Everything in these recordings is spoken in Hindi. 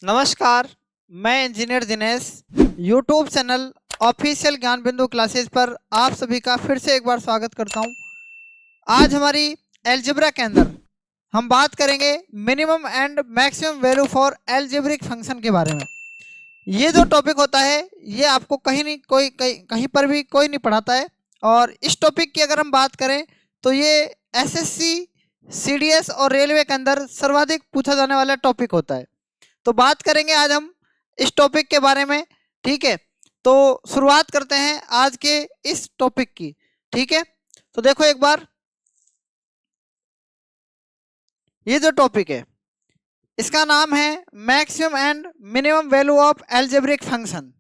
नमस्कार। मैं engineer Dinesh YouTube channel official ज्ञान बिंदु क्लासेस पर आप सभी का फिर से एक बार स्वागत करता हूं। आज हमारी एलजेब्रा के अंदर हम बात करेंगे minimum and maximum value for algebraic function के बारे में। ये जो टॉपिक होता है ये आपको कहीं नहीं कहीं पर भी कोई नहीं पढ़ाता है। और इस टॉपिक की अगर हम बात करें तो ये एसएससी सीडीएस और रेलवे के अंदर सर्वाधिक पूछा जाने वाला टॉपिक होता है। तो बात करेंगे आज हम इस टॉपिक के बारे में। ठीक है, तो शुरुआत करते हैं आज के इस टॉपिक की। ठीक है, तो देखो एक बार ये जो टॉपिक है इसका नाम है maximum and minimum value of algebraic function.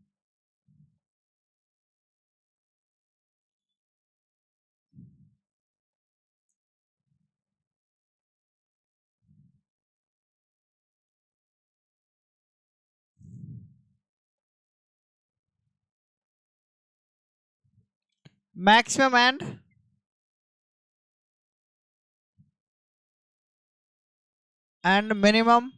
Maximum and minimum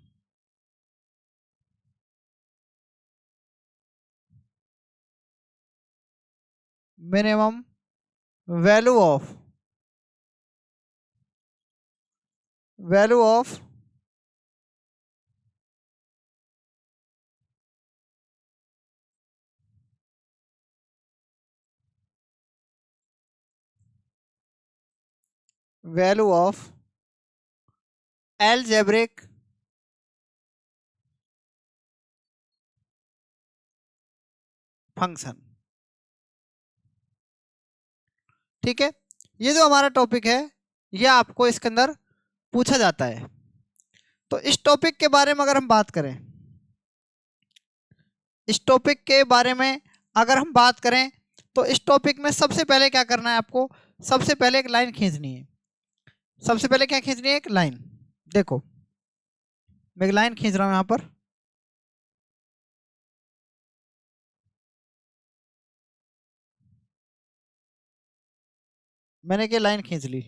value of value of algebraic function. ठीक है, ये जो हमारा टॉपिक है ये आपको इसके अंदर पूछा जाता है। तो इस टॉपिक के बारे में अगर हम बात करें इस टॉपिक के बारे में अगर हम बात करें तो इस टॉपिक में सबसे पहले क्या करना है आपको। सबसे पहले एक लाइन खींचनी है। सबसे पहले क्या खींचनी है? एक लाइन। देखो मैं एक लाइन खींच रहा हूं यहां पर। मैंने एक लाइन खींच ली।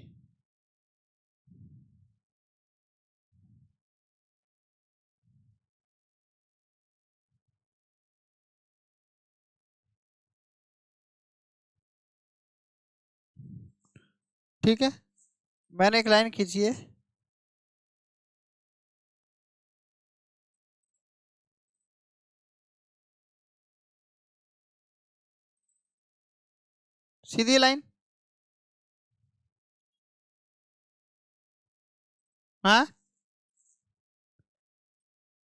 ठीक है, मैंने एक लाइन खींची है। सीधी लाइन। हाँ,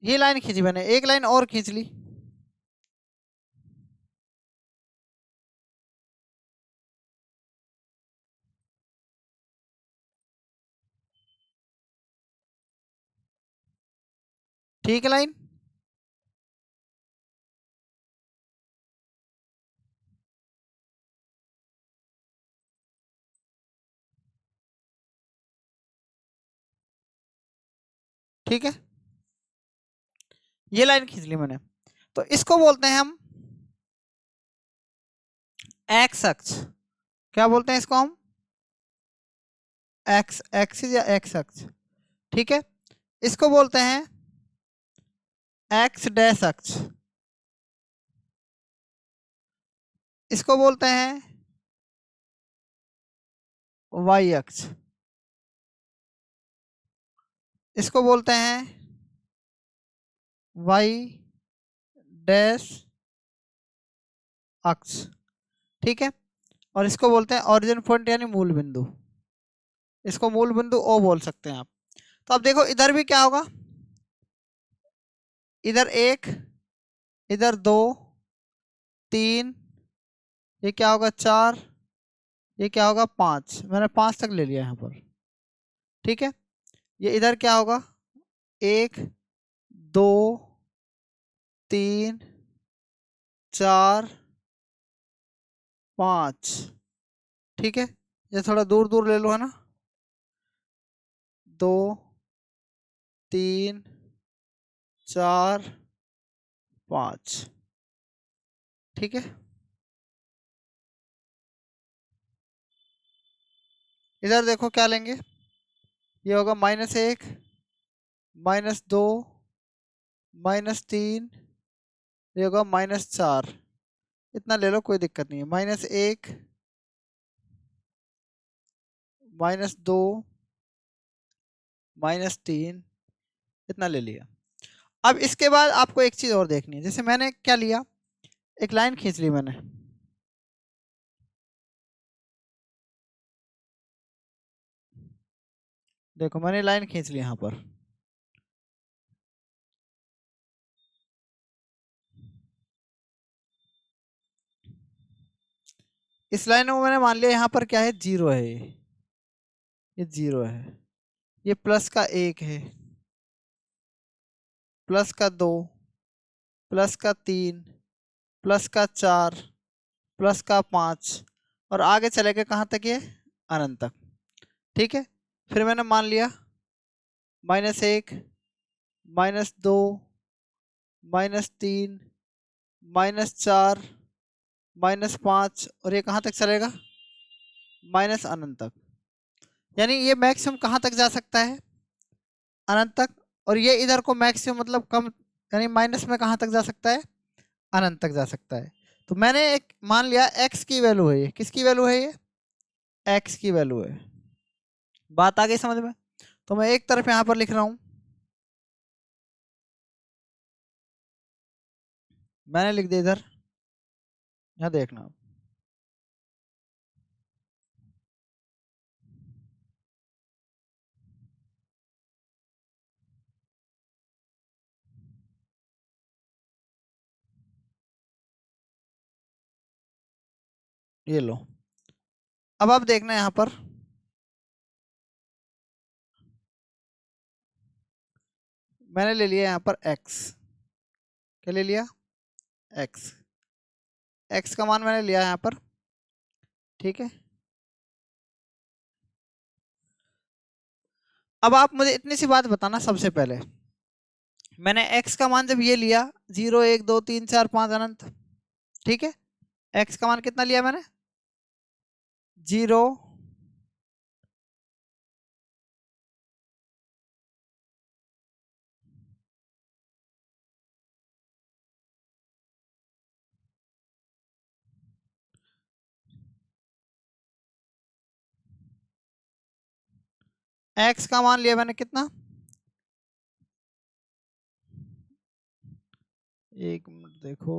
ये लाइन खींची मैंने, एक लाइन और खींच ली। ठीक है लाइन। ठीक है, ये लाइन खींच ली मैंने। तो इसको बोलते हैं हम एक्स अक्ष। क्या बोलते हैं इसको हम? एक्स एक्सिस या एक्स अक्ष। ठीक है, इसको बोलते हैं एक्स डैश अक्ष। इसको बोलते हैं वाई अक्ष। इसको बोलते हैं वाई डैश अक्ष। ठीक है, और इसको बोलते हैं ओरिजिन पॉइंट यानी मूल बिंदु। इसको मूल बिंदु ओ बोल सकते हैं आप। तो अब देखो इधर भी क्या होगा। इधर एक, इधर दो, तीन, ये क्या होगा? चार, ये क्या होगा? पाँच। मैंने पाँच तक ले लिया यहाँ पर। ठीक है, ये इधर क्या होगा? एक, दो, तीन, चार, पाँच। ठीक है, ये थोड़ा दूर दूर ले लो है ना। दो, तीन, चार, पाँच। ठीक है, इधर देखो क्या लेंगे। ये होगा -1, -2, -3, ये होगा -4, इतना ले लो कोई दिक्कत नहीं है। -1, -2, -3, इतना ले लिया। अब इसके बाद आपको एक चीज और देखनी है। जैसे मैंने क्या लिया, एक लाइन खींच ली मैंने, देखो मैंने लाइन खींच ली यहाँ पर। इस लाइन में मैंने मान लिया यहाँ पर क्या है, 0 है, ये 0 है, ये प्लस का 1 है, प्लस का 2, प्लस का 3, प्लस का 4, प्लस का 5, और आगे चलेगा कहाँ तक, ये अनंत तक। ठीक है, फिर मैंने मान लिया -1, -2, -3, -4, -5, और ये कहाँ तक चलेगा, माइनस अनंत तक। यानी ये मैक्सिमम कहाँ तक जा सकता है, अनंत तक। और ये इधर को मैक्सिमम मतलब कम, यानी माइनस में कहाँ तक जा सकता है, अनंत तक जा सकता है। तो मैंने एक मान लिया x की वैल्यू है, ये किसकी वैल्यू है, ये x की वैल्यू है। बात आ गई समझ में। तो मैं एक तरफ यहाँ पर लिख रहा हूँ, मैंने लिख दिया इधर, यहाँ देखना ये लो। अब आप देखना यहाँ पर, मैंने ले लिया यहाँ पर x, क्या ले लिया, x, x का मान मैंने लिया यहाँ पर। ठीक है, अब आप मुझे इतनी सी बात बताना, सबसे पहले मैंने x का मान जब ये लिया 0 1 2 3 4 5 अनंत, ठीक है, x का मान कितना लिया मैंने, 0, x का मान लिया मैंने कितना, 1 मिनट देखो,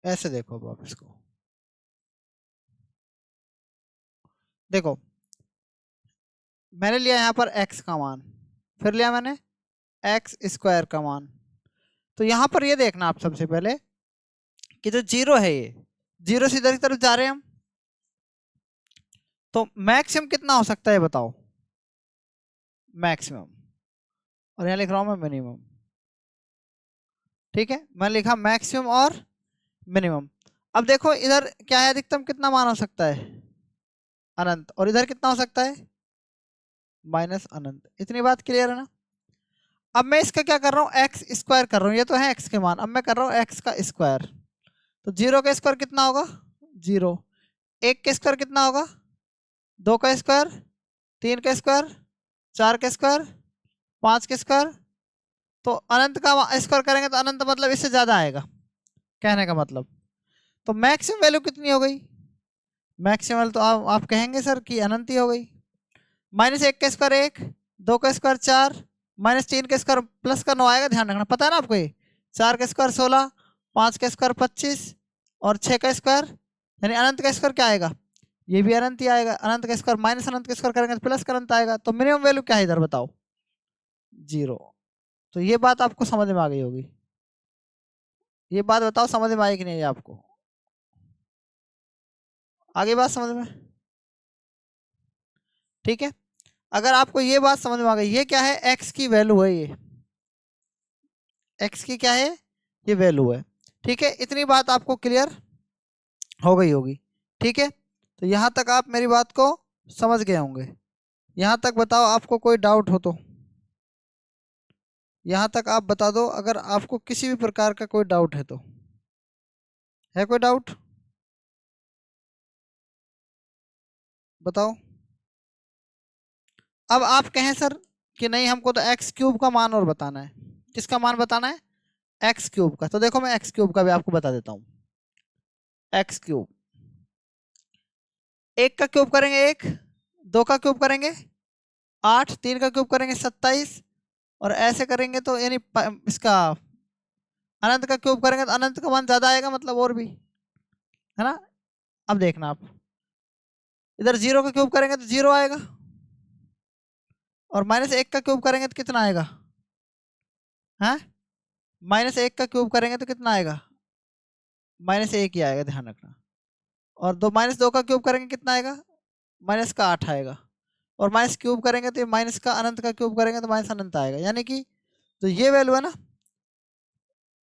ऐसे देखो अब आप इसको, देखो मैंने लिया यहाँ पर x का मान, फिर लिया मैंने एक्स स्क्वायर का मान। तो यहाँ पर ये देखना आप सबसे पहले कि जो 0 है, ये 0 से इधर की तरफ जा रहे हैं हम, तो मैक्सिमम कितना हो सकता है बताओ, मैक्सिमम, और यहाँ लिख रहा हूँ मैं मिनिमम। ठीक है, मैं लिखा मैक्सिमम और मिनिमम। अब देखो इधर क्या है, अधिकतम कितना मान हो सकता है, अनंत, और इधर कितना हो सकता है, माइनस अनंत। इतनी बात क्लियर है ना। अब मैं इसका क्या कर रहा हूँ, एक्स स्क्वायर कर रहा हूँ, ये तो है एक्स के मान, अब मैं कर रहा हूँ एक्स का स्क्वायर। तो 0 का स्क्वायर कितना होगा, 0, 1 का स्क्वायर कितना होगा, 2 का स्क्वायर, 3 का स्क्वायर, 4 का स्क्वायर, 5 का स्क्वायर। तो अनंत का स्क्वायर करेंगे तो अनंत मतलब इससे ज्यादा आएगा, कहने का मतलब। तो मैक्सिमम वैल्यू कितनी हो गई, मैक्सिमम तो आप कहेंगे सर कि अनंत ही हो गई। -1 का स्क्वायर 1, 2 का स्क्वायर 4, -3 का स्क्वायर प्लस का 9 आएगा, ध्यान रखना, पता है ना आपको ये। 4 का स्क्वायर 16, 5 का स्क्वायर 25, और 6 का स्क्वायर, यानी अनंत का स्क्वायर क्या आएगा, ये भी अनंत ही आएगा। अनंत का स्क्वायर माइनस अनंत का स्क्वायर करेंगे तो प्लस का अनंत आएगा। तो मिनिमम वैल्यू क्या है इधर बताओ, 0। तो ये बात आपको समझ में आ गई होगी, ये बात बताओ समझ में आई कि नहीं आपको, आगे बात समझ में। ठीक है, अगर आपको ये बात समझ में आ गई, ये क्या है, एक्स की वैल्यू है, ये एक्स की क्या है, ये वैल्यू है। ठीक है, इतनी बात आपको क्लियर हो गई होगी। ठीक है, तो यहाँ तक आप मेरी बात को समझ गए होंगे। यहाँ तक बताओ आपको कोई डाउट हो तो, यहाँ तक आप बता दो अगर आपको किसी भी प्रकार का कोई डाउट है तो, है कोई डाउट, बताओ। अब आप कहें सर कि नहीं हमको तो एक्स क्यूब का मान और बताना है। किसका मान बताना है? एक्स क्यूब का। तो देखो मैं एक्स क्यूब का भी आपको बता देता हूँ। एक्स क्यूब, एक का क्यूब करेंगे एक, दो का क्यूब करेंगे 8, तीन का क्यूब करेंगे 27, और ऐसे करेंगे तो यानी इसका अनंत का क्यूब करेंगे तो अनंत का मान ज्यादा आएगा, मतलब और भी, है ना। अब देखना आप, इधर जीरो का क्यूब करेंगे तो जीरो आएगा, और माइनस एक का क्यूब करेंगे तो कितना आएगा? हाँ, माइनस एक का क्यूब करेंगे तो कितना आएगा? माइनस एक ही आएगा, ध्यान रखना। और दो, माइनस दो का क्यूब करेंगे कितना आएगा? माइनस का 8 आएगा। और माइनस क्यूब करेंगे तो माइनस का अनंत का क्यूब करेंगे तो माइनस अनंत आएगा। यानी कि तो ये वैल्यू है ना,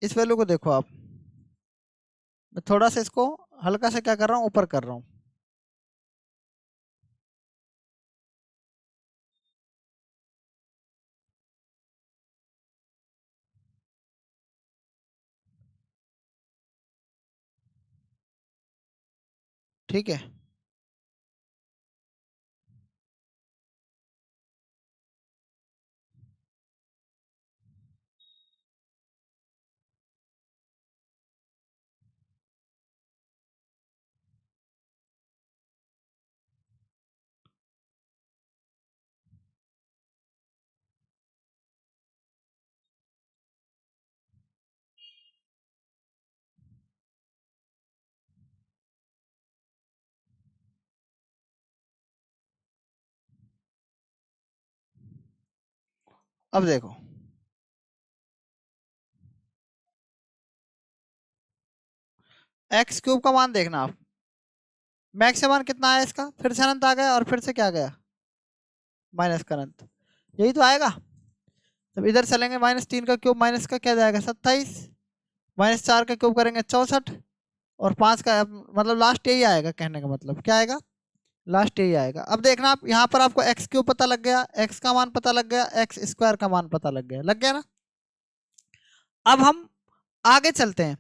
इस वैल्यू को देखो आप, मैं थोड़ा सा इसको हल्का से क्या कर रहा हूँ, ऊपर कर रहा हूँ। ठीक है, अब देखो एक्स क्यूब का मान देखना आप, मैक्स मान कितना है इसका, फिर से अनंत आ गया और फिर से क्या गया, माइनस का अनंत, यही तो आएगा। जब इधर चलेंगे माइनस तीन का क्यूब माइनस का क्या जाएगा 27, माइनस चार का क्यूब करेंगे 64, और पाँच का मतलब लास्ट यही आएगा, कहने का मतलब क्या आएगा, लास्ट यही आएगा। अब देखना आप, यहाँ पर आपको एक्स क्यूब पता लग गया, एक्स का मान पता लग गया, एक्स स्क्वायर का मान पता लग गया ना। अब हम आगे चलते हैं,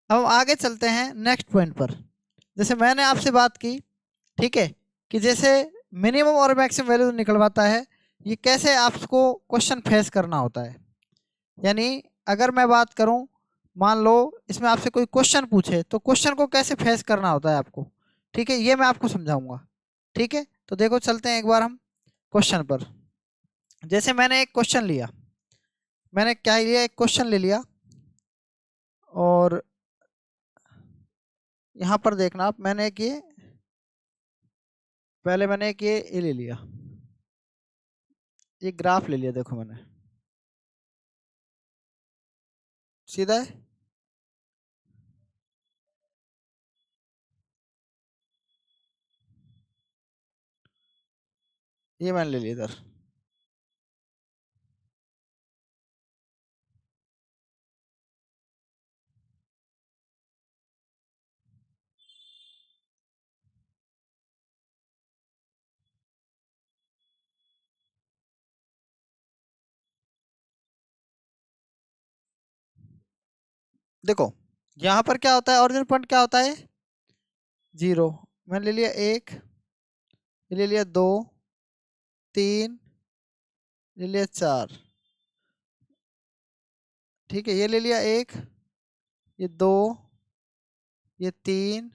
अब हम आगे चलते हैं नेक्स्ट पॉइंट पर। जैसे मैंने आपसे बात की, ठीक है, कि जैसे मिनिमम और मैक्सिमम वैल्यू निकलवाता है, ये कैसे आपको क्वेश्चन फेस करना होता है। यानी अगर मैं बात करूं, मान लो इसमें आपसे कोई क्वेश्चन पूछे तो क्वेश्चन को कैसे फेस करना होता है आपको, ठीक है, ये मैं आपको समझाऊंगा। ठीक है, तो देखो चलते हैं एक बार हम क्वेश्चन पर। जैसे मैंने एक क्वेश्चन लिया, मैंने क्या लिया, एक क्वेश्चन ले लिया, और यहाँ पर देखना आप, मैंने एक ये पहले मैंने एक ये ले लिया, ये ग्राफ ले लिया, देखो मैंने सीधा है, ये मैंने ले लिया इधर। देखो यहाँ पर क्या होता है, ओरिजिन पॉइंट क्या होता है, जीरो। मैंने ले लिया एक, ये ले लिया दो, तीन, ले लिया चार, ठीक है, ये ले लिया एक, ये दो, ये तीन,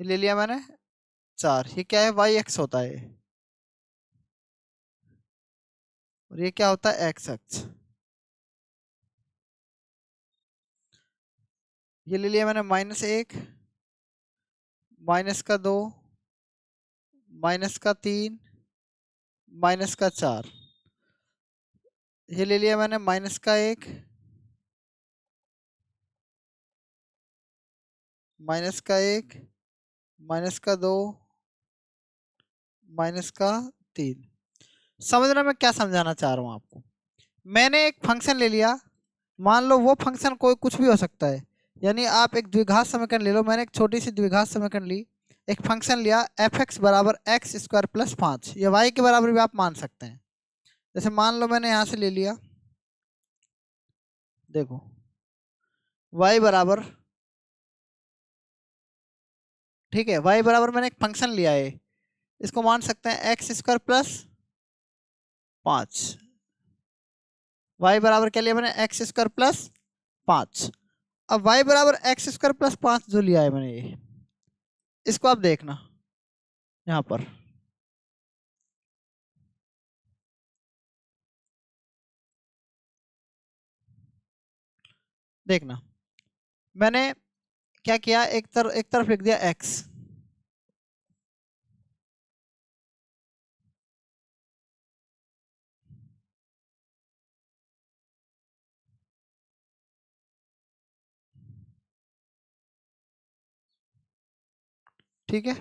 ये ले लिया मैंने चार। ये क्या है, वाई एक्स होता है, और ये क्या होता है, एक्स एक्स। ये ले लिया मैंने माइनस एक, माइनस का दो, माइनस का तीन, माइनस का चार। ये ले लिया मैंने माइनस का एक, माइनस का एक, माइनस का दो, माइनस का तीन। समझ रहे मैं क्या समझाना चाह रहा हूँ आपको। मैंने एक फंक्शन ले लिया, मान लो वो फंक्शन कोई कुछ भी हो सकता है, यानी आप एक द्विघात समीकरण ले लो, मैंने एक छोटी सी द्विघात समीकरण ली, एक फंक्शन लिया एफ एक्स बराबर एक्स स्क्वायर प्लस पाँच, या वाई के बराबर भी आप मान सकते हैं। जैसे मान लो मैंने यहाँ से ले लिया, देखो वाई बराबर, ठीक है, वाई बराबर मैंने एक फंक्शन लिया है, इसको मान सकते हैं एक्स स्क्वायर प्लस 5। y बराबर क्या लिया मैंने, एक्स स्क्वायर प्लस 5। अब y बराबर एक्स स्क्वायर प्लस 5 जो लिया है मैंने, ये इसको आप देखना यहाँ पर, देखना मैंने क्या किया, एक तरफ लिख दिया x, ठीक है।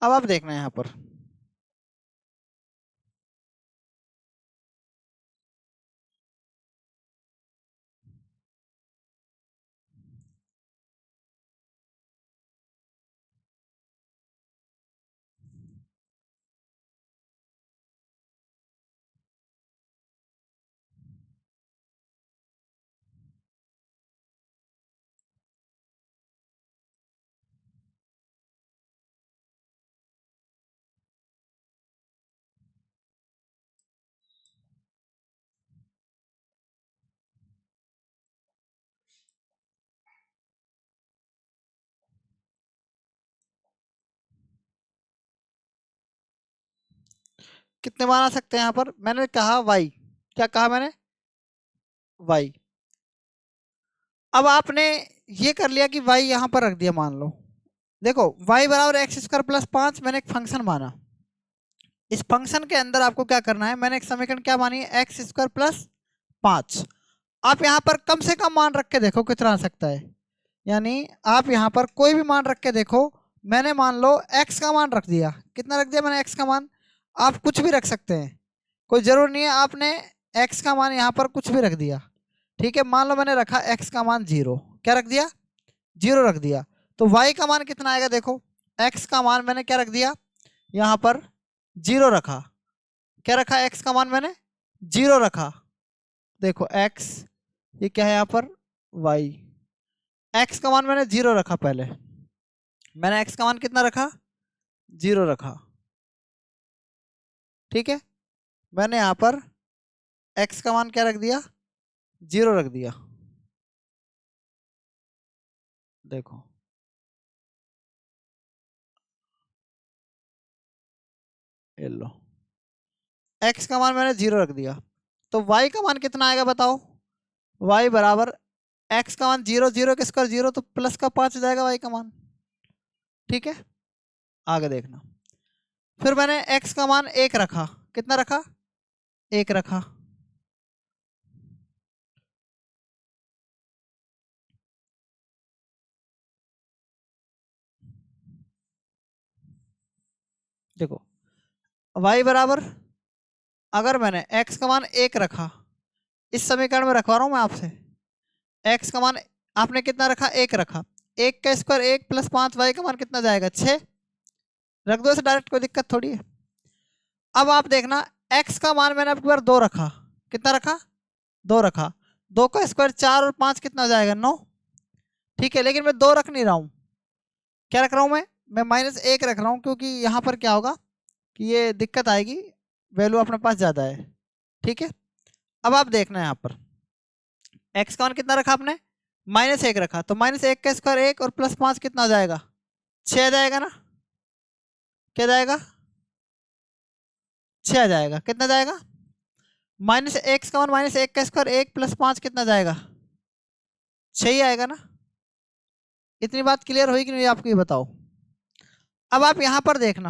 अब आप देखना यहाँ पर, कितने मान आ सकते हैं यहाँ पर, मैंने कहा y, क्या कहा मैंने, y। अब आपने ये कर लिया कि y यहाँ पर रख दिया, मान लो देखो y बराबर एक्स स्क्वायर प्लस 5 मैंने एक फंक्शन माना। इस फंक्शन के अंदर आपको क्या करना है, मैंने एक समीकरण क्या मानी है, एक्स स्क्वायर प्लस 5। आप यहाँ पर कम से कम मान रख के देखो कितना आ सकता है, यानी आप यहाँ पर कोई भी मान रख के देखो। मैंने मान लो x का मान रख दिया, कितना रख दिया मैंने x का मान, आप कुछ भी रख सकते हैं, कोई जरूर नहीं है आपने x का मान यहाँ पर कुछ भी रख दिया, ठीक है। मान लो मैंने रखा x का मान 0, क्या रख दिया, 0 रख दिया। तो y का मान कितना आएगा, देखो x का मान मैंने क्या रख दिया यहाँ पर, 0 रखा। क्या रखा, x का मान मैंने 0 रखा। देखो x, ये क्या है यहाँ पर y, x का मान मैंने 0 रखा, पहले मैंने x का मान कितना रखा, 0 रखा, ठीक है। मैंने यहाँ पर x का मान क्या रख दिया, 0 रख दिया। देखो ये लो, x का मान मैंने 0 रख दिया, तो y का मान कितना आएगा बताओ, y बराबर x का मान 0, 0 के स्क्वायर 0, तो प्लस का 5 हो जाएगा y का मान, ठीक है। आगे देखना, फिर मैंने x का मान 1 रखा, कितना रखा, 1 रखा। देखो y बराबर, अगर मैंने x का मान 1 रखा, इस समीकरण में रखवा रहा हूं मैं आपसे, x का मान आपने कितना रखा, 1 रखा, 1 का स्क्वायर 1 प्लस 5, y का मान कितना जाएगा, 6, रख दो इसे डायरेक्ट, कोई दिक्कत थोड़ी है। अब आप देखना x का मान मैंने अब की बार 2 रखा, कितना रखा, 2 रखा, 2 का स्क्वायर 4 और 5 कितना हो जाएगा, 9, ठीक है। लेकिन मैं 2 रख नहीं रहा हूँ, क्या रख रहा हूँ मैं -1 रख रहा हूँ, क्योंकि यहाँ पर क्या होगा कि ये दिक्कत आएगी, वैल्यू अपने पास ज़्यादा है, ठीक है। अब आप देखना यहाँ पर x का मान कितना रखा आपने, -1 रखा, तो -1 का स्क्वायर 1 और प्लस 5 कितना हो जाएगा, 6 आ जाएगा ना, क्या जाएगा, 6 आ जाएगा, कितना जाएगा, -x का मान -1 का स्क्वायर 1 प्लस 5 कितना जाएगा, 6 ही आएगा ना। इतनी बात क्लियर हुई कि नहीं आपको, ये बताओ। अब आप यहाँ पर देखना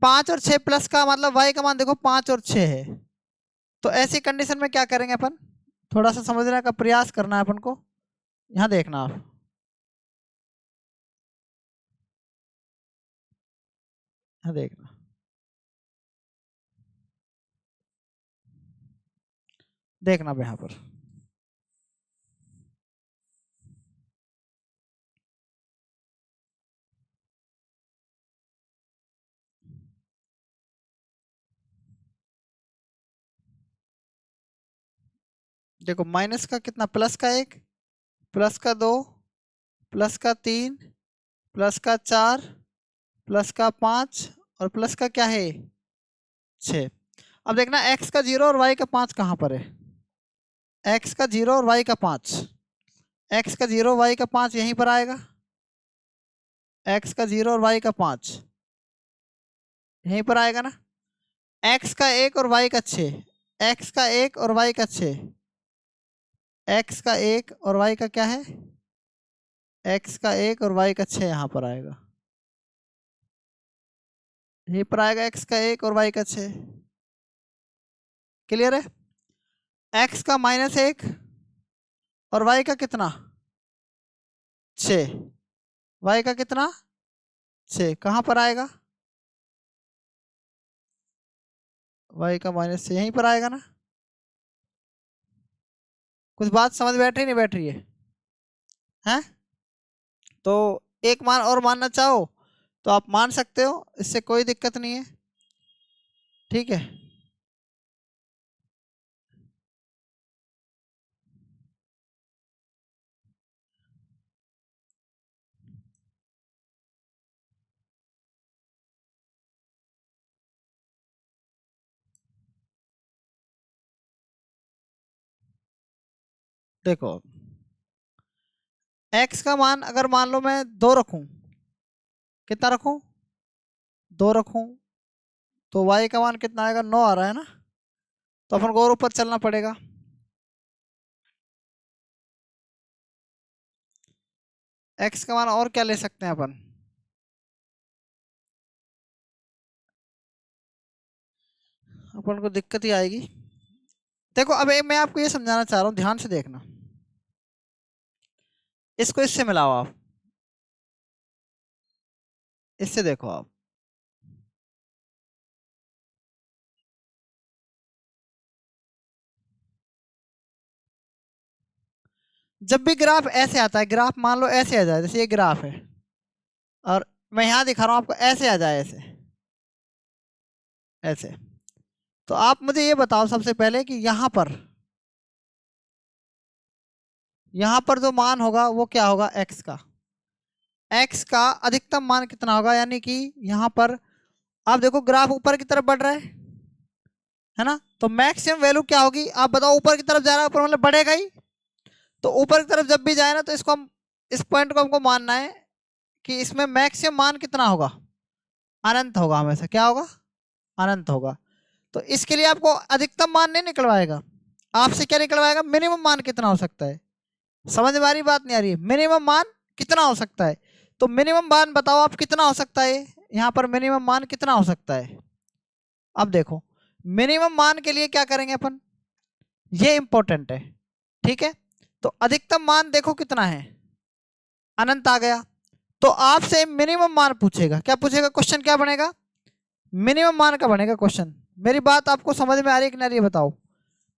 5 और 6 प्लस का मतलब y का मान देखो 5 और 6 है, तो ऐसी कंडीशन में क्या करेंगे अपन, थोड़ा सा समझने का प्रयास करना है अपन को। यहाँ देखना आप, यहाँ देखना, देखना अब यहाँ पर देखो माइनस का कितना, प्लस का 1, प्लस का 2, प्लस का 3, प्लस का 4, प्लस का 5 और प्लस का क्या है 6। अब देखना x का 0 और y का 5 कहाँ पर है। x का 0 और y का 5, x का 0 y का 5 यहीं पर आएगा। x का 0 और y का 5 यहीं पर आएगा ना। x का 1 और y का 6, x का 1 और y का 6, x का 1 और y का क्या है, x का 1 और y का 6 यहाँ पर आएगा। यहीं पर आएगा x का 1 और y का 6। क्लियर है। x का -1 और y का कितना 6, y का कितना 6 कहाँ पर आएगा, y का -6 यहीं पर आएगा ना। कुछ बात समझ बैठ रही नहीं बैठ रही है हैं? तो एक मान और मानना चाहो तो आप मान सकते हो, इससे कोई दिक्कत नहीं है। ठीक है। देखो x का मान अगर मान लो मैं 2 रखूं, कितना रखूं 2 रखूं, तो y का मान कितना आएगा 9 आ रहा है ना। तो अपन को और ऊपर चलना पड़ेगा। x का मान और क्या ले सकते हैं अपन, अपन को दिक्कत ही आएगी। देखो अब मैं आपको ये समझाना चाह रहा हूँ, ध्यान से देखना। इसको इससे मिलाओ आप, इससे देखो आप। जब भी ग्राफ ऐसे आता है, ग्राफ मान लो ऐसे आ जाए, जैसे ये ग्राफ है और मैं यहाँ दिखा रहा हूँ आपको, ऐसे आ जाए, ऐसे ऐसे, तो आप मुझे ये बताओ सबसे पहले कि यहाँ पर जो मान होगा वो क्या होगा, x का, x का अधिकतम मान कितना होगा। यानी कि यहाँ पर आप देखो ग्राफ ऊपर की तरफ बढ़ रहा है ना, तो मैक्सिमम वैल्यू क्या होगी आप बताओ। ऊपर की तरफ जा रहा है, ऊपर मतलब बढ़ेगा ही। तो ऊपर की तरफ जब भी जाए ना, तो इसको हम, इस पॉइंट को हमको मानना है कि इसमें मैक्सिमम मान कितना होगा, अनंत होगा, हमेशा क्या होगा, अनंत होगा। तो इसके लिए आपको अधिकतम मान नहीं निकलवाएगा, आपसे क्या निकलवाएगा, मिनिमम मान कितना हो सकता है। समझ में आ रही बात, नहीं आ रही है, मिनिमम मान कितना हो सकता है। तो मिनिमम मान बताओ आप कितना हो सकता है, यहाँ पर मिनिमम मान कितना हो सकता है। अब देखो मिनिमम मान के लिए क्या करेंगे अपन, ये इंपॉर्टेंट है। ठीक है। तो अधिकतम मान देखो कितना है, अनंत आ गया। तो आपसे मिनिमम मान पूछेगा, क्या पूछेगा, क्वेश्चन क्या बनेगा, मिनिमम मान का बनेगा क्वेश्चन। मेरी बात आपको समझ में आ रही है कि नहीं, ये बताओ।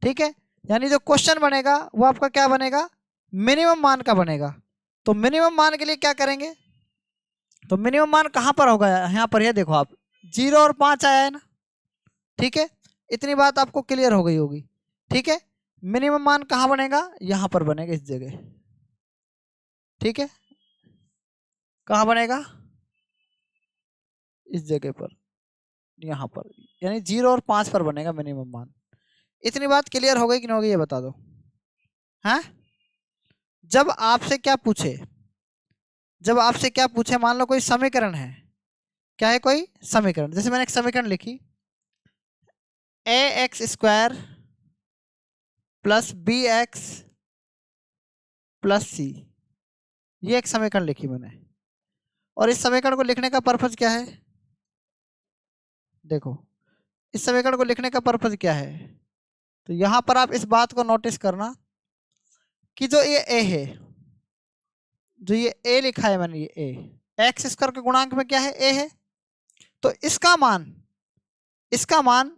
ठीक है। यानी जो क्वेश्चन बनेगा वो आपका क्या बनेगा, मिनिमम मान का बनेगा। तो मिनिमम मान के लिए क्या करेंगे, तो मिनिमम मान कहाँ पर होगा, यहाँ पर, ये देखो आप 0 और 5 आया है ना। ठीक है। इतनी बात आपको क्लियर हो गई होगी। ठीक है। मिनिमम मान कहाँ बनेगा, यहाँ पर बनेगा, इस जगह। ठीक है। कहाँ बनेगा, इस जगह पर, यहाँ पर, यानी 0 और 5 पर बनेगा मिनिमम मान। इतनी बात क्लियर हो गई कि नहीं हो गई, ये बता दो। हाँ, जब आपसे क्या पूछे, जब आपसे क्या पूछे, मान लो कोई समीकरण है, क्या है, कोई समीकरण, जैसे मैंने एक समीकरण लिखी, ax² plus bx plus c, ये एक समीकरण लिखी मैंने। और इस समीकरण को लिखने का पर्पज क्या है, देखो इस समीकरण को लिखने का पर्पज क्या है। तो यहां पर आप इस बात को नोटिस करना कि जो ये a है, जो ये a लिखा है मैंने, ये a x² के गुणांक में क्या है, a है। तो इसका मान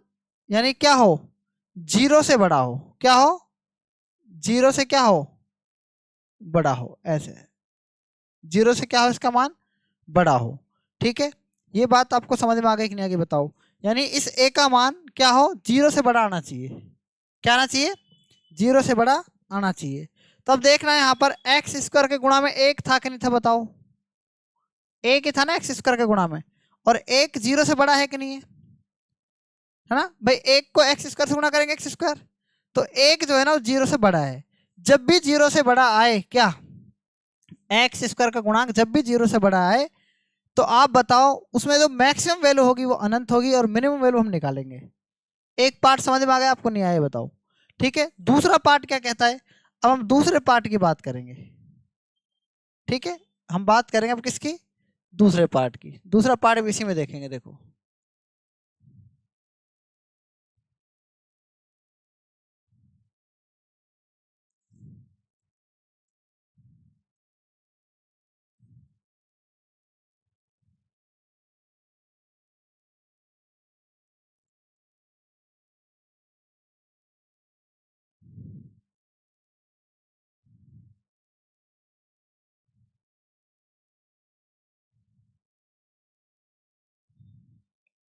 यानी क्या हो, 0 से बड़ा हो, क्या हो, 0 से क्या हो, बड़ा हो, ऐसे 0 से क्या हो, इसका मान बड़ा हो। ठीक है। ये बात आपको समझ में आ गई कि नहीं, आगे बताओ। यानी इस a का मान क्या हो, 0 से बड़ा आना चाहिए, क्या आना चाहिए, जीरो से बड़ा आना चाहिए। तो अब देखना है यहाँ पर एक्स स्क्वायर के गुणा में एक था कि नहीं था, बताओ। एक ही था ना एक्स स्क्वायर के गुणा में, और एक जीरो से बड़ा है कि नहीं है ना भाई। एक को एक्स स्क्वायर से गुणा करेंगे एक्स स्क्वायर, तो एक जो है ना वो जीरो से बड़ा है। जब भी जीरो से बड़ा आए क्या, एक्स स्क्वायर का गुणांक जब भी जीरो से बड़ा आए, तो आप बताओ उसमें जो मैक्सिमम वैल्यू होगी वो अनंत होगी और मिनिमम वैल्यू हम निकालेंगे। एक पार्ट समझ में आ गया आपको, नहीं आया बताओ। ठीक है, दूसरा पार्ट क्या कहता है, अब हम दूसरे पार्ट की बात करेंगे। ठीक है, हम बात करेंगे अब किसकी, दूसरे पार्ट की। दूसरा पार्ट भी इसी में देखेंगे, देखो।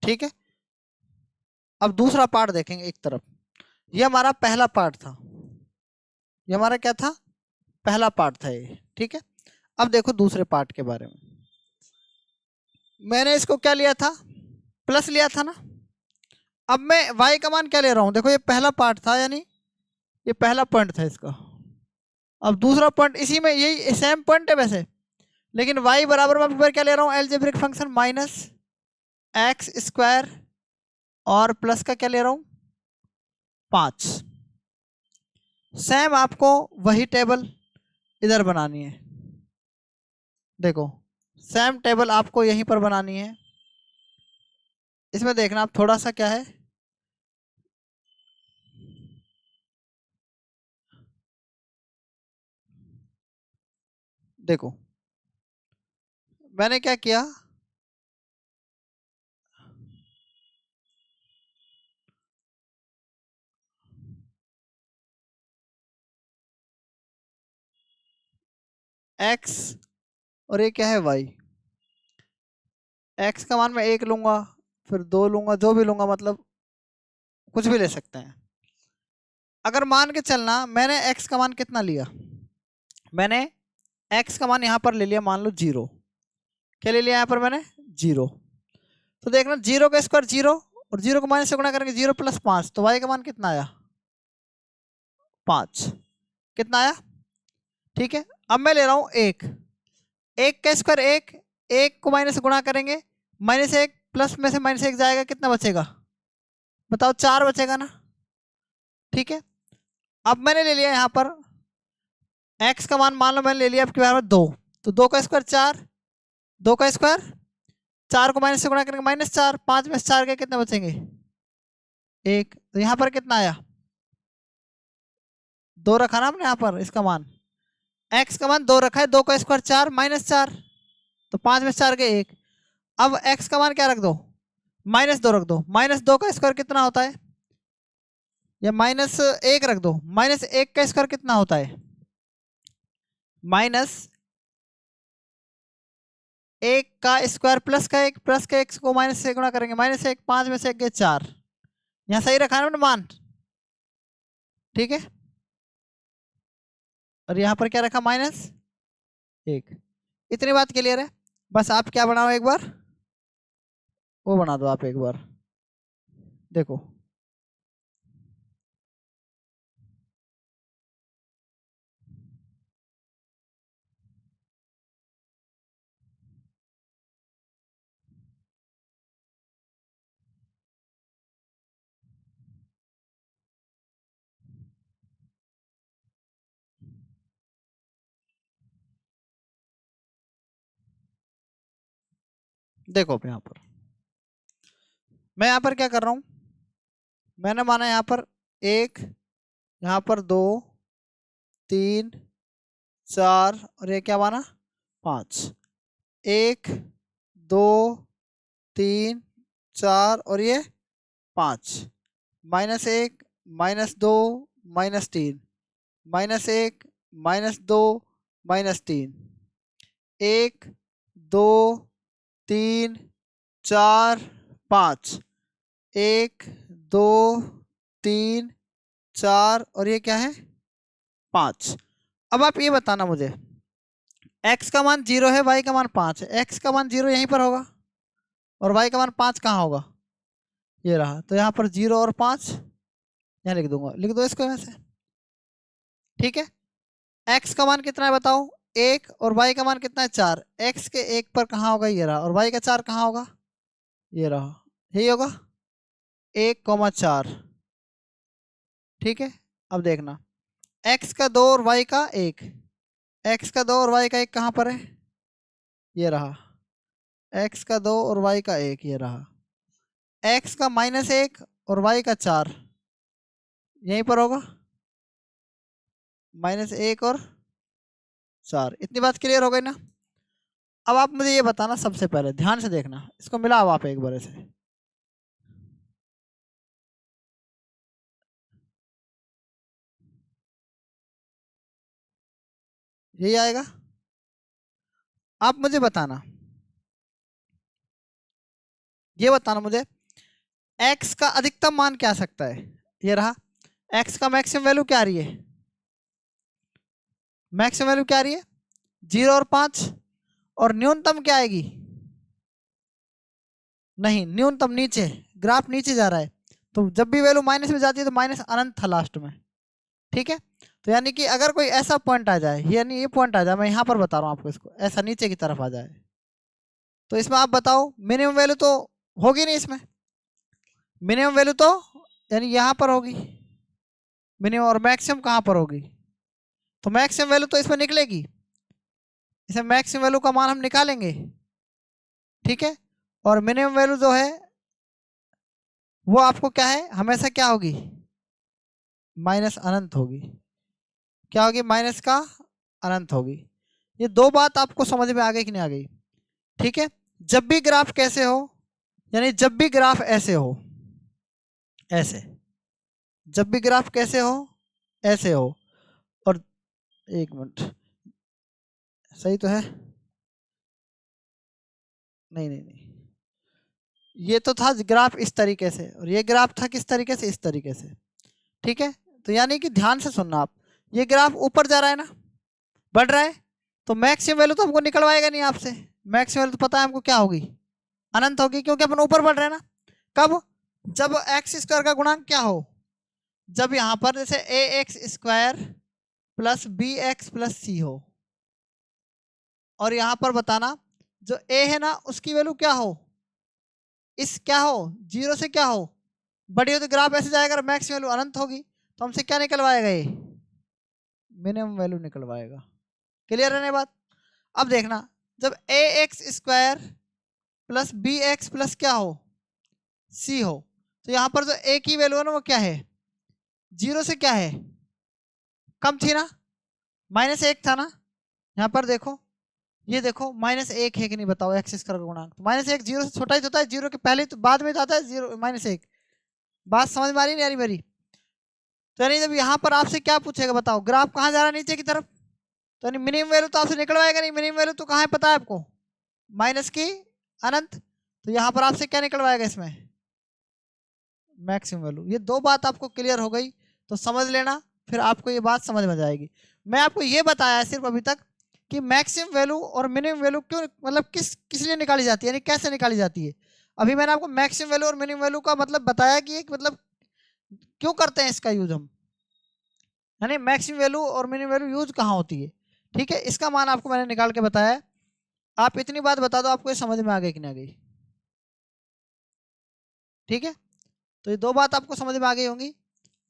ठीक है, अब दूसरा पार्ट देखेंगे एक तरफ। ये हमारा पहला पार्ट था, ये हमारा क्या था, पहला पार्ट था ये। ठीक है, अब देखो दूसरे पार्ट के बारे में। मैंने इसको क्या लिया था, प्लस लिया था ना। अब मैं y का मान क्या ले रहा हूं, देखो ये पहला पार्ट था, यानी ये पहला पॉइंट था इसका। अब दूसरा पॉइंट इसी में, यही सेम पॉइंट है वैसे, लेकिन y बराबर मैं क्या ले रहा हूँ, algebraic function minus x square, और प्लस का क्या ले रहा हूँ, 5। सेम आपको वही टेबल इधर बनानी है, देखो सेम टेबल आपको यहीं पर बनानी है। इसमें देखना आप थोड़ा सा क्या है, देखो मैंने क्या किया, x और ये क्या है y। x का मान मैं 1 लूंगा, फिर 2 लूंगा, जो भी लूंगा, मतलब कुछ भी ले सकते हैं। अगर मान के चलना मैंने x का मान कितना लिया, मैंने x का मान यहाँ पर ले लिया, मान लो 0। क्या ले लिया यहाँ पर मैंने, 0। तो देखना 0 का स्क्वायर 0, और 0 को माइनस से गुणा करेंगे, 0 + 5, तो y का मान कितना आया, 5। कितना आया, ठीक है। अब मैं ले रहा हूँ 1, 1 का स्क्वायर 1, 1 को माइनस से गुणा करेंगे, -1 प्लस में से -1 जाएगा, कितना बचेगा बताओ, 4 बचेगा ना। ठीक है, अब मैंने ले लिया यहाँ पर x का मान, मान लो मैंने ले लिया आपके बार में 2, तो 2 का स्क्वायर 4, 2 का स्क्वायर 4 को माइनस से गुणा करेंगे, -4, 5 में से 4 के कितने बचेंगे, 1। तो यहाँ पर कितना आया, 2 रखा ना हमने यहाँ पर इसका मान, x का मान 2 रखा है, 2 का स्क्वायर 4 -4, तो 5 में से 4 के 1। अब x का मान क्या रख दो, -2 रख दो, -2 का स्क्वायर कितना होता है, या -1 रख दो, -1 का स्क्वायर कितना होता है, -1 का स्क्वायर प्लस का 1 को माइनस से गुणा करेंगे, -1, 5 में से 1 गए 4। यहाँ सही रखा है ना मान, ठीक है। और यहाँ पर क्या रखा, -1। इतनी बात क्लियर है। बस आप क्या बनाओ एक बार, वो बना दो आप एक बार, देखो। देखो अब यहाँ पर मैं यहाँ पर क्या कर रहा हूँ, मैंने माना यहाँ पर 1, यहाँ पर 2, 3, 4, और ये क्या माना, 5। 1, 2, 3, 4, और ये 5। -1, -2, -3, -1, -2, -3, 1, 2, 3, 4, 5, 1, 2, 3, 4 और ये क्या है 5। अब आप ये बताना मुझे, x का मान 0 है, y का मान 5 है। x का मान 0 यहीं पर होगा और y का मान 5 कहाँ होगा, ये रहा। तो यहाँ पर 0 और 5 यहाँ लिख दूंगा, लिख दो इसको यहाँ से। ठीक है, x का मान कितना है बताओ 1 और y का मान कितना है 4। x के 1 पर कहाँ होगा, ये रहा, और y का 4 कहाँ होगा, ये रहा, यही होगा 1,4। ठीक है, अब देखना x का 2 और y का 1, x का 2 और y का 1 कहाँ पर है, ये रहा, x का 2 और y का 1 ये रहा, x का -1 और y का 4 यहीं पर होगा, -1 और 4। इतनी बात क्लियर हो गई ना। अब आप मुझे ये बताना, सबसे पहले ध्यान से देखना, इसको मिलाओ आप एक बार से, यही आएगा। आप मुझे बताना, ये बताना मुझे x का अधिकतम मान क्या आ सकता है, ये रहा। x का मैक्सिमम वैल्यू क्या आ रही है, मैक्सिमम वैल्यू क्या आ रही है 0 और 5, और न्यूनतम क्या आएगी, नहीं न्यूनतम नीचे, ग्राफ नीचे जा रहा है, तो जब भी वैल्यू माइनस में जाती है तो माइनस अनंत था लास्ट में। ठीक है, तो यानी कि अगर कोई ऐसा पॉइंट आ जाए, यानी ये पॉइंट आ जाए, मैं यहाँ पर बता रहा हूँ आपको, इसको ऐसा नीचे की तरफ आ जाए, तो इसमें आप बताओ मिनिमम वैल्यू तो होगी नहीं इसमें, मिनिमम वैल्यू तो यानी यहाँ पर होगी मिनिमम, और मैक्सिमम कहाँ पर होगी, तो मैक्सिमम वैल्यू तो इसमें निकलेगी, इसमें मैक्सिमम वैल्यू का मान हम निकालेंगे। ठीक है, और मिनिमम वैल्यू जो है वो आपको क्या है, हमेशा क्या होगी, माइनस अनंत होगी। क्या होगी, माइनस का अनंत होगी। ये दो बात आपको समझ में आ गई कि नहीं आ गई। ठीक है, जब भी ग्राफ कैसे हो, यानी जब भी ग्राफ ऐसे हो, ऐसे, जब भी ग्राफ कैसे हो, ऐसे हो, और एक मिनट, सही तो है, नहीं नहीं नहीं, ये तो था ग्राफ इस तरीके से, और ये ग्राफ था किस तरीके से, इस तरीके से। ठीक है, तो यानी कि ध्यान से सुनना आप, ये ग्राफ ऊपर जा रहा है ना, बढ़ रहा है, तो मैक्सिमम वैल्यू तो हमको निकलवाएगा नहीं आपसे, मैक्सिमम वैल्यू तो पता है हमको क्या होगी, अनंत होगी, क्योंकि अपन ऊपर बढ़ रहे हैं ना। कब, जब एक्स स्क्वायर का गुणांक क्या हो, जब यहाँ पर जैसे A X square plus B X plus C हो, और यहाँ पर बताना जो ए है ना उसकी वैल्यू क्या हो, इस क्या हो 0 से क्या हो, बड़ी हो तो ग्राफ ऐसे जाएगा, मैक्स वैल्यू अनंत होगी, तो हमसे क्या निकलवाएगा, ये मिनिमम वैल्यू निकलवाएगा। क्लियर है ना बात। अब देखना, जब A X square plus B X plus क्या हो सी हो, तो यहाँ पर जो ए की वैल्यू है ना वो क्या है, 0 से क्या है, कम थी ना, -1 था ना। यहाँ पर देखो, ये देखो -1 है कि नहीं बताओ, एक्स स्क्वायर का गुणांक, तो -1 0 से छोटा ही तो होता है, 0 के पहले तो बाद में तो आता है 0 -1। बात समझ में आ रही नहीं आ रही मेरी। तो यानी जब यहाँ पर आपसे क्या पूछेगा बताओ, ग्राफ कहाँ जा रहा है, नीचे की तरफ, तो यानी मिनिमम वैल्यू तो आपसे निकलवाएगा नहीं, मिनिमम वैल्यू तो कहाँ है पता है आपको, माइनस की अनंत, तो यहाँ पर आपसे क्या निकलवाएगा इसमें, मैक्सिमम वैल्यू। ये दो बात आपको क्लियर हो गई तो समझ लेना, फिर आपको ये बात समझ में जाएगी। मैं आपको ये बताया सिर्फ अभी तक कि मैक्सिमम वैल्यू और मिनिमम वैल्यू क्यों, मतलब किस लिए निकाली जाती है, यानी कैसे निकाली जाती है। अभी मैंने आपको मैक्सिमम वैल्यू और मिनिमम वैल्यू का मतलब बताया कि एक मतलब क्यों करते हैं इसका यूज हम, यानी मैक्सिमम वैल्यू और मिनिमम वैल्यू यूज कहाँ होती है। ठीक है, इसका मान आपको मैंने निकाल के बताया है। आप इतनी बात बता दो, आपको ये समझ में आ गई कि नहीं आ गई। ठीक है, तो ये दो बात आपको समझ में आ गई होंगी।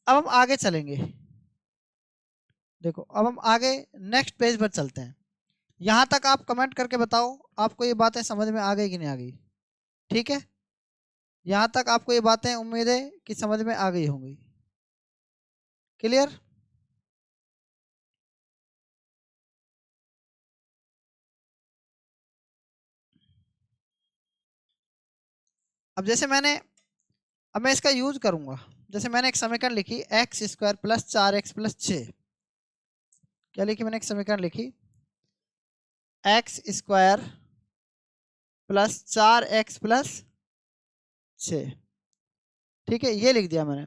अब हम आगे चलेंगे, देखो अब हम आगे नेक्स्ट पेज पर चलते हैं। यहाँ तक आप कमेंट करके बताओ आपको ये बातें समझ में आ गई कि नहीं आ गई। ठीक है, यहाँ तक आपको ये बातें उम्मीद है कि समझ में आ गई होंगी। क्लियर। अब जैसे मैंने, अब मैं इसका यूज करूंगा, जैसे मैंने एक समीकरण लिखी x square plus 4x plus 6। क्या लिखी मैंने, एक समीकरण लिखी x square plus 4x plus 6। ठीक है, ये लिख दिया मैंने।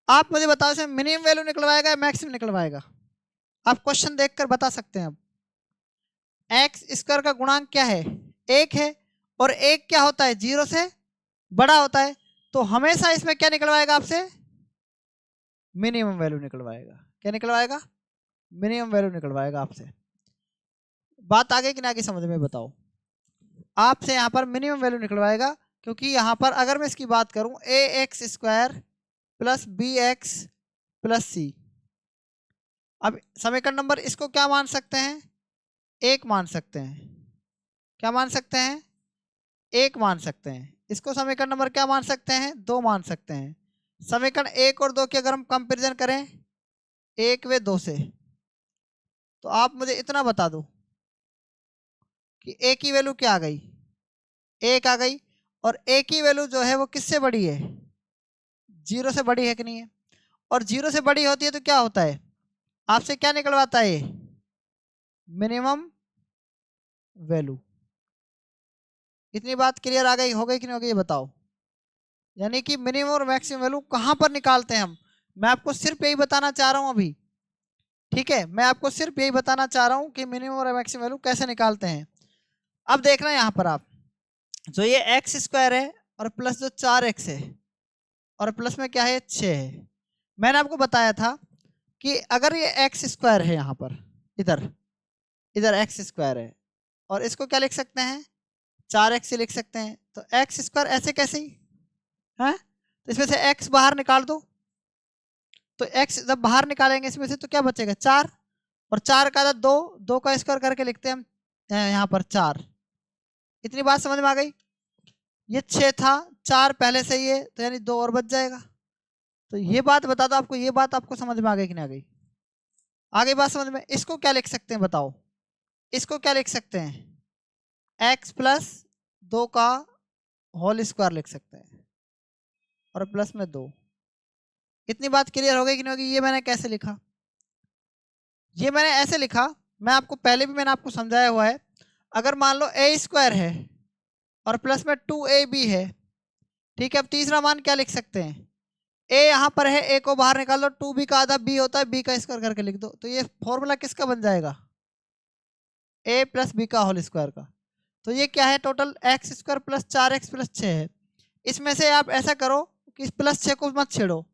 आप मुझे बताओ इसमें मिनिमम वैल्यू निकलवाएगा या मैक्सिमम निकलवाएगा? आप क्वेश्चन देखकर बता सकते हैं। अब एक्स स्क्वायर का गुणांक क्या है? एक है, और एक क्या होता है? 0 से बड़ा होता है। तो हमेशा इसमें क्या निकलवाएगा आपसे? मिनिमम वैल्यू निकलवाएगा। क्या निकलवाएगा? मिनिमम वैल्यू निकलवाएगा आपसे। बात आगे कि ना आगे समझ में बताओ। आपसे यहाँ पर मिनिमम वैल्यू निकलवाएगा, क्योंकि यहाँ पर अगर मैं इसकी बात करूँ A X square plus B X plus C. अब समीकरण नंबर इसको क्या मान सकते हैं? एक मान सकते हैं। क्या मान सकते हैं? एक मान सकते हैं। इसको समीकरण नंबर क्या मान सकते हैं? दो मान सकते हैं। समीकरण एक और दो की अगर हम कंपैरिजन करें एक व दो से, तो आप मुझे इतना बता दो कि ए की वैल्यू क्या आ गई? एक आ गई। और ए की वैल्यू जो है वो किससे बड़ी है? 0 से बड़ी है कि नहीं है? और 0 से बड़ी होती है तो क्या होता है? आपसे क्या निकलवाता है? Minimum value. इतनी बात क्लियर आ गई, हो गई कि नहीं हो गई, ये बताओ। यानी कि मिनिमम और मैक्सिमम वैल्यू कहां पर निकालते हैं हम? मैं आपको सिर्फ यही बताना चाह रहा हूं अभी। ठीक है, मैं आपको सिर्फ यही बताना चाह रहा हूं कि मिनिमम और मैक्सिमम वैल्यू कैसे निकालते हैं। अब देखना यहां पर आप, जो ये एक्स स्क्वायर है और प्लस जो 4x है और प्लस में क्या है 6 है। मैंने आपको बताया था कि अगर ये एक्स स्क्वायर है, यहाँ पर इधर इधर एक्स स्क्वायर है, और इसको क्या लिख सकते हैं? 4x से लिख सकते हैं। तो एक्स स्क्वायर ऐसे कैसे ही है? तो इसमें से x बाहर निकाल दो। तो x जब बाहर निकालेंगे इसमें से तो क्या बचेगा? 4। और 4 का आधा 2, 2 का स्क्वायर करके लिखते हैं हम यहाँ पर 4। इतनी बात समझ में आ गई? ये 6 था, 4 पहले से ही है, तो यानी 2 और बच जाएगा। तो ये बात बता दो आपको, ये बात आपको समझ में आ गई कि नहीं आ गई? आ गई बात समझ में? इसको क्या लिख सकते हैं बताओ? इसको क्या लिख सकते हैं? x प्लस 2 का होल स्क्वायर लिख सकते हैं, और प्लस में 2। इतनी बात क्लियर हो गई कि नहीं होगी? ये मैंने कैसे लिखा? ये मैंने ऐसे लिखा, मैं आपको पहले भी मैंने आपको समझाया हुआ है। अगर मान लो ए स्क्वायर है और प्लस में 2ab है, ठीक है। अब तीसरा मान क्या लिख सकते हैं? ए यहाँ पर है, ए को बाहर निकाल दो, 2b का आधा b होता है, b का स्क्वायर करके लिख दो। तो ये फॉर्मूला किसका बन जाएगा? a प्लस बी का होल स्क्वायर का। तो ये क्या है? Total x square plus 4x plus 6 है। इसमें से आप ऐसा करो कि प्लस 6 को मत छेड़ो।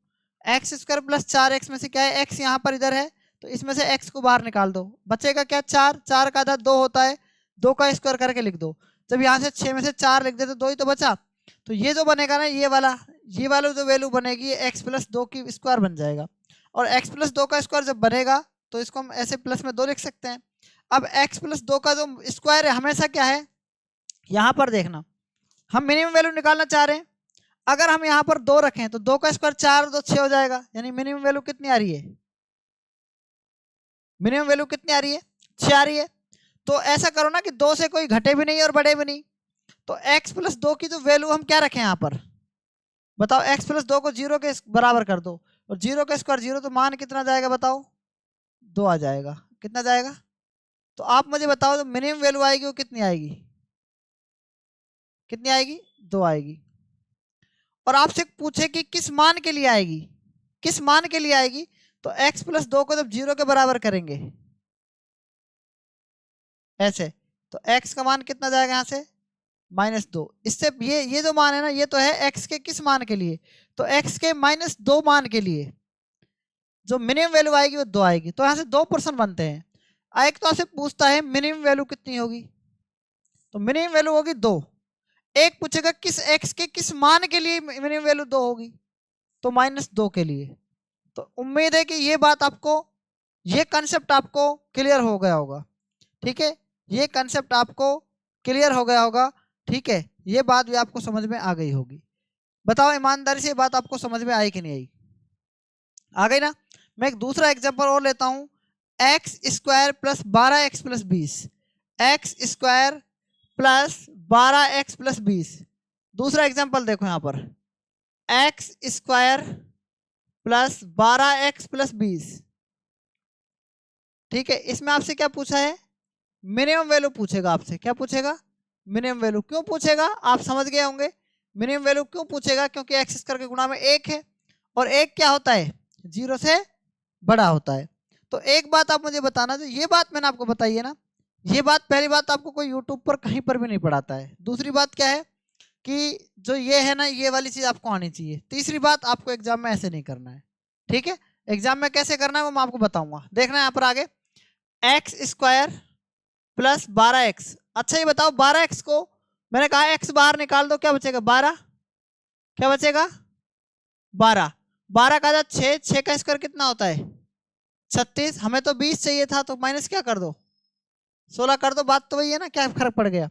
एक्स स्क्वायर प्लस 4x में से क्या है? x यहाँ पर इधर है, तो इसमें से x को बाहर निकाल दो, बचेगा क्या? 4। 4 का आधा 2 होता है, 2 का स्क्वायर करके लिख दो। जब यहाँ से 6 में से 4 लिख दे तो 2 ही तो बचा। तो ये जो बनेगा ना, ये वाला जो वैल्यू बनेगी, x प्लस 2 की स्क्वायर बन जाएगा। और x प्लस 2 का स्क्वायर जब बनेगा तो इसको हम ऐसे प्लस में 2 लिख सकते हैं। अब x प्लस 2 का जो स्क्वायर है हमेशा क्या है? यहाँ पर देखना, हम मिनिमम वैल्यू निकालना चाह रहे हैं। अगर हम यहाँ पर 2 रखें तो 2 का स्क्वायर 4, 2 6 हो जाएगा। यानी मिनिमम वैल्यू कितनी आ रही है? मिनिमम वैल्यू कितनी आ रही है? 6 आ रही है। तो ऐसा करो ना कि 2 से कोई घटे भी नहीं और बढ़े भी नहीं। तो x प्लस 2 की जो वैल्यू हम क्या रखें यहाँ पर? बताओ। x प्लस 2 को 0 के बराबर कर दो, और 0 का स्क्वायर 0, तो मान कितना जाएगा बताओ? 2 आ जाएगा। कितना जाएगा? तो आप मुझे बताओ, जो मिनिमम वैल्यू आएगी वो कितनी आएगी? कितनी आएगी? 2 आएगी। और आपसे पूछे कि किस मान के लिए आएगी? किस मान के लिए आएगी? तो x प्लस 2 को जब 0 के बराबर करेंगे ऐसे, तो x का मान कितना जाएगा यहाँ से? -2। इससे ये जो मान है ना, ये तो है x के किस मान के लिए? तो x के -2 मान के लिए जो मिनिमम वैल्यू आएगी वो 2 आएगी। तो यहाँ से 2 पर्सन बनते हैं। एक तो आपसे पूछता है मिनिमम वैल्यू कितनी होगी, तो मिनिमम वैल्यू होगी 2। एक पूछेगा किस x के किस मान के लिए मिनिमम वैल्यू 2 होगी, तो -2 के लिए। तो उम्मीद है कि ये बात आपको, ये कंसेप्ट आपको क्लियर हो गया होगा। ठीक है, ये कंसेप्ट आपको क्लियर हो गया होगा। ठीक है, ये बात भी आपको समझ में आ गई होगी। बताओ ईमानदारी से, ये बात आपको समझ में आई कि नहीं आई? आ गई ना? मैं एक दूसरा एग्जांपल और लेता हूं। X square plus 12x plus 20। X square plus 12x plus 20। दूसरा एग्जांपल देखो यहाँ पर, x square plus 12x plus 20। ठीक है, इसमें आपसे क्या पूछा है? मिनिमम वैल्यू पूछेगा आपसे। क्या पूछेगा? Minimum value. क्यों पूछेगा? आप समझ गए होंगे। मिनिमम वैल्यू क्यों पूछेगा? क्योंकि एक्स स्क्वायर के गुणा में 1 है, और एक क्या होता है, 0 से बड़ा होता है। तो एक बात आप मुझे बताना, जो ये बात मैंने आपको बताई है ना, ये बात पहली बात आपको कोई यूट्यूब पर कहीं पर भी नहीं पढ़ाता है। दूसरी बात क्या है कि जो ये है ना, ये वाली चीज आपको आनी चाहिए। तीसरी बात, आपको एग्जाम में ऐसे नहीं करना है, ठीक है। एग्जाम में कैसे करना है वो मैं आपको बताऊंगा। देखना है यहाँ पर आगे, एक्स स्क्वायर प्लस 12x। अच्छा ये बताओ, 12x को मैंने कहा x बाहर निकाल दो, क्या बचेगा 12, क्या बचेगा 12। 12 का 6, 6 का स्क्वायर कितना होता है 36। हमें तो 20 चाहिए था, तो माइनस क्या कर दो 16 कर दो। बात तो वही है ना, क्या फर्क पड़ गया।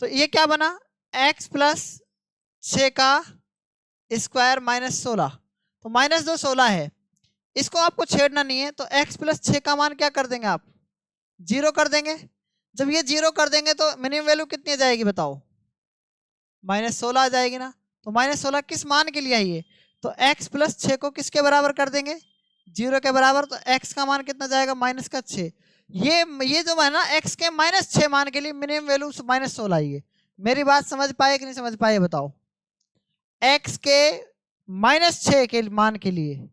तो ये क्या बना, x प्लस 6 का स्क्वायर माइनस 16। तो माइनस 2 16 है, इसको आपको छेड़ना नहीं है। तो x प्लस 6 का मान क्या कर देंगे आप, 0 कर देंगे। जब ये 0 कर देंगे तो मिनिमम वैल्यू कितनी आ जाएगी बताओ, माइनस 16 आ जाएगी ना। तो माइनस 16 किस मान के लिए आई है, तो x प्लस 6 को किसके बराबर कर देंगे, 0 के बराबर। तो x का मान कितना जाएगा, माइनस का 6। ये जो है ना, x के माइनस 6 मान के लिए मिनिमम वैल्यू माइनस 16 आई है। मेरी बात समझ पाए कि नहीं समझ पाए बताओ। x के माइनस 6 के मान के लिए,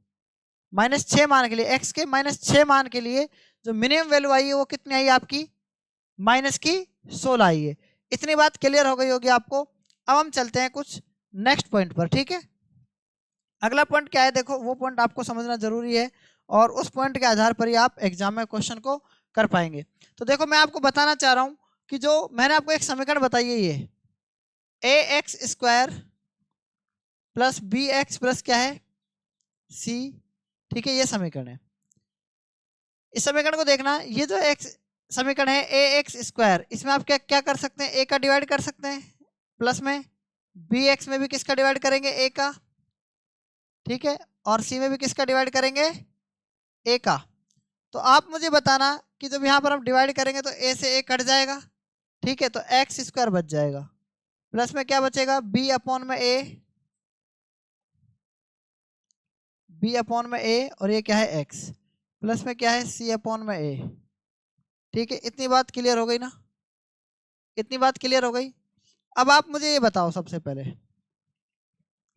माइनस 6 मान के लिए, x के माइनस 6 मान के लिए जो मिनिमम वैल्यू आई है वो कितनी आई है आपकी, माइनस की 16 आई है। इतनी बात क्लियर हो गई होगी आपको। अब हम चलते हैं कुछ नेक्स्ट पॉइंट पर, ठीक है। अगला पॉइंट क्या है, देखो वो पॉइंट आपको समझना जरूरी है, और उस पॉइंट के आधार पर ही आप एग्जाम में क्वेश्चन को कर पाएंगे। तो देखो मैं आपको बताना चाह रहा हूं कि जो मैंने आपको एक समीकरण बताई है, ये A X square plus B X plus क्या है सी, ठीक है, ये समीकरण है। इस समीकरण को देखना, ये जो एक्स समीकरण है ए एक्स स्क्वायर, इसमें आप क्या क्या कर सकते हैं, ए का डिवाइड कर सकते हैं प्लस में, बी एक्स में भी किसका डिवाइड करेंगे, ए का, ठीक है, और सी में भी किसका डिवाइड करेंगे, ए का। तो आप मुझे बताना कि जब यहाँ पर हम डिवाइड करेंगे तो ए से ए कट जाएगा, ठीक है, तो एक्स स्क्वायर बच जाएगा, प्लस में क्या बचेगा, बी अपॉन में ए, बी अपॉन में ए, और ये क्या है एक्स, प्लस में क्या है सी अपॉन में ए, ठीक है। इतनी बात क्लियर हो गई ना, इतनी बात क्लियर हो गई। अब आप मुझे ये बताओ, सबसे पहले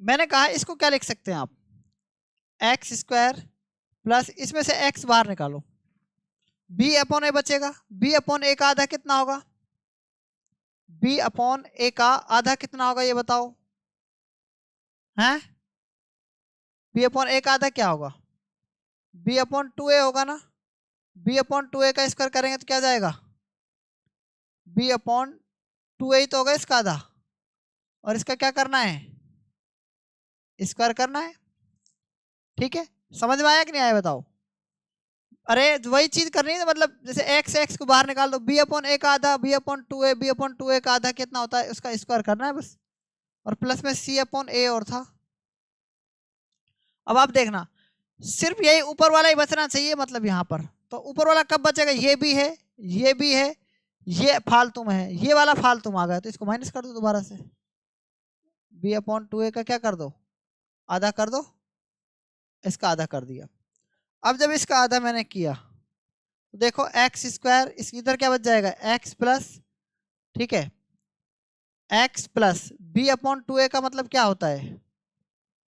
मैंने कहा इसको क्या लिख सकते हैं आप, एक्स स्क्वायर प्लस इसमें से एक्स बाहर निकालो, बी अपॉन ए बचेगा। बी अपॉन ए का आधा कितना होगा, बी अपॉन ए का आधा कितना होगा ये बताओ, हैं, बी अपॉन ए का आधा क्या होगा, बी अपॉन 2a होगा ना। बी अपॉन 2a का स्क्वायर करेंगे तो क्या जाएगा, बी अपॉन 2a ही तो होगा इसका आधा, और इसका क्या करना है, स्क्वायर करना है, ठीक है। समझ में आया कि नहीं आया बताओ। अरे वही चीज करनी है, मतलब जैसे एक्स एक्स को बाहर निकाल दो, बी अपॉन ए का आधा, B upon 2a, B upon 2a का आधा कितना होता है उसका स्क्वायर करना है बस, और प्लस में सी अपॉन ए और था। अब आप देखना, सिर्फ यही ऊपर वाला ही बचना चाहिए, मतलब यहाँ पर तो ऊपर वाला कब बचेगा, ये भी है, ये भी है, ये फालतू में है, ये वाला फालतू में आ गया, तो इसको माइनस कर दो दोबारा से, बी अपॉन 2a का क्या कर दो, आधा कर दो, इसका आधा कर दिया। अब जब इसका आधा मैंने किया तो देखो एक्स स्क्वायर, इसकी इधर क्या बच जाएगा, एक्स प्लस, ठीक है, x plus B upon 2a का मतलब क्या होता है,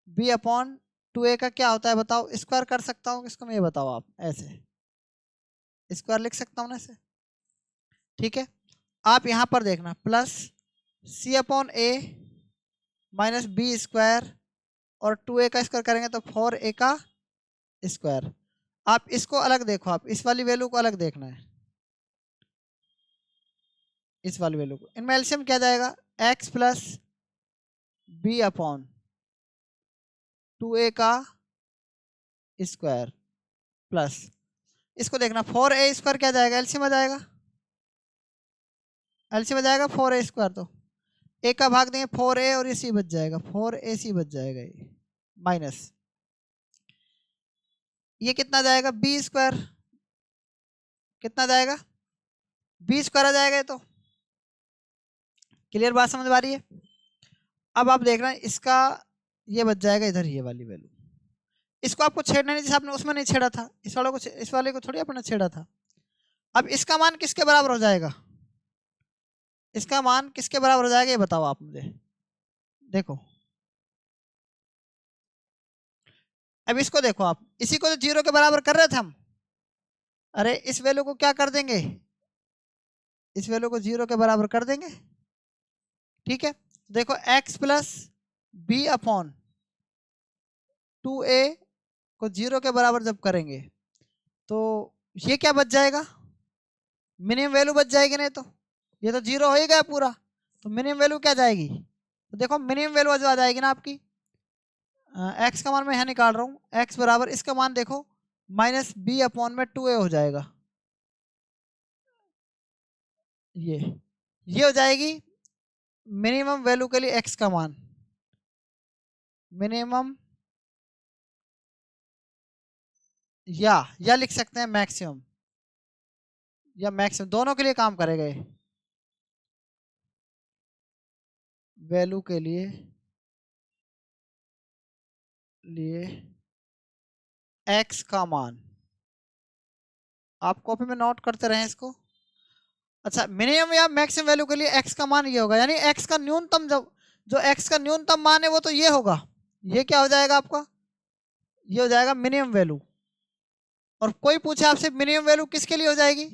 बी अपॉन 2a का क्या होता है बताओ, स्क्वायर कर सकता हूँ इसको मैं, ये बताओ आप, ऐसे स्क्वायर लिख सकता हूँ ना ऐसे, ठीक है। आप यहाँ पर देखना, प्लस सी अपॉन ए माइनस बी स्क्वायर, और 2a का स्क्वायर करेंगे तो 4a का स्क्वायर। आप इसको अलग देखो, आप इस वाली वैल्यू को अलग देखना है, इस वाली वैल्यू को, इनमें एलसीएम क्या जाएगा, x plus B upon 2a का स्क्वायर, प्लस इसको देखना 4a स्क्वायर क्या जाएगा, एलसीएम आ जाएगा, एलसीएम आ जाएगा 4a स्क्वायर, तो ए का भाग देंगे 4a और ये सी बच जाएगा, 4ac बच जाएगा, ये माइनस ये कितना जाएगा, बी स्क्वायर कितना जाएगा, बी स्क्वायर आ जाएगा, ये तो क्लियर बात समझ में आ रही है। अब आप देख रहे हैं इसका ये बच जाएगा इधर, ये वाली वैल्यू, इसको आपको छेड़ना नहीं, जैसे आपने उसमें नहीं छेड़ा था, इस वाले को, इस वाले को थोड़ी आपने छेड़ा था। अब इसका मान किसके बराबर हो जाएगा, इसका मान किसके बराबर हो जाएगा ये बताओ आप मुझे, देखो अब इसको देखो आप, इसी को तो 0 के बराबर कर रहे थे हम। अरे इस वैल्यू को क्या कर देंगे, इस वैल्यू को 0 के बराबर कर देंगे। ठीक है, देखो x plus B upon 2a को 0 के बराबर जब करेंगे तो ये क्या बच जाएगा, मिनिमम वैल्यू बच जाएगी। नहीं तो ये तो 0 हो ही गया पूरा, तो मिनिमम वैल्यू क्या जाएगी, तो देखो मिनिमम वैल्यू जो आ जाएगी ना आपकी, एक्स का मान मैं यहाँ निकाल रहा हूँ, एक्स बराबर इसका मान देखो माइनस बी अपॉन में 2a हो जाएगा। ये हो जाएगी मिनिमम वैल्यू के लिए एक्स का मान, मिनिमम या लिख सकते हैं मैक्सिमम, या मैक्सिमम दोनों के लिए काम करेगा ये। वैल्यू के लिए एक्स का मान, आप कॉपी में नोट करते रहें इसको। अच्छा, मिनिमम या मैक्सिमम वैल्यू के लिए एक्स का मान ये होगा, यानी एक्स का न्यूनतम, जो एक्स का न्यूनतम मान है वो तो ये होगा। ये क्या हो जाएगा आपका, ये हो जाएगा मिनिमम वैल्यू। और कोई पूछे आपसे मिनिमम वैल्यू किसके लिए हो जाएगी,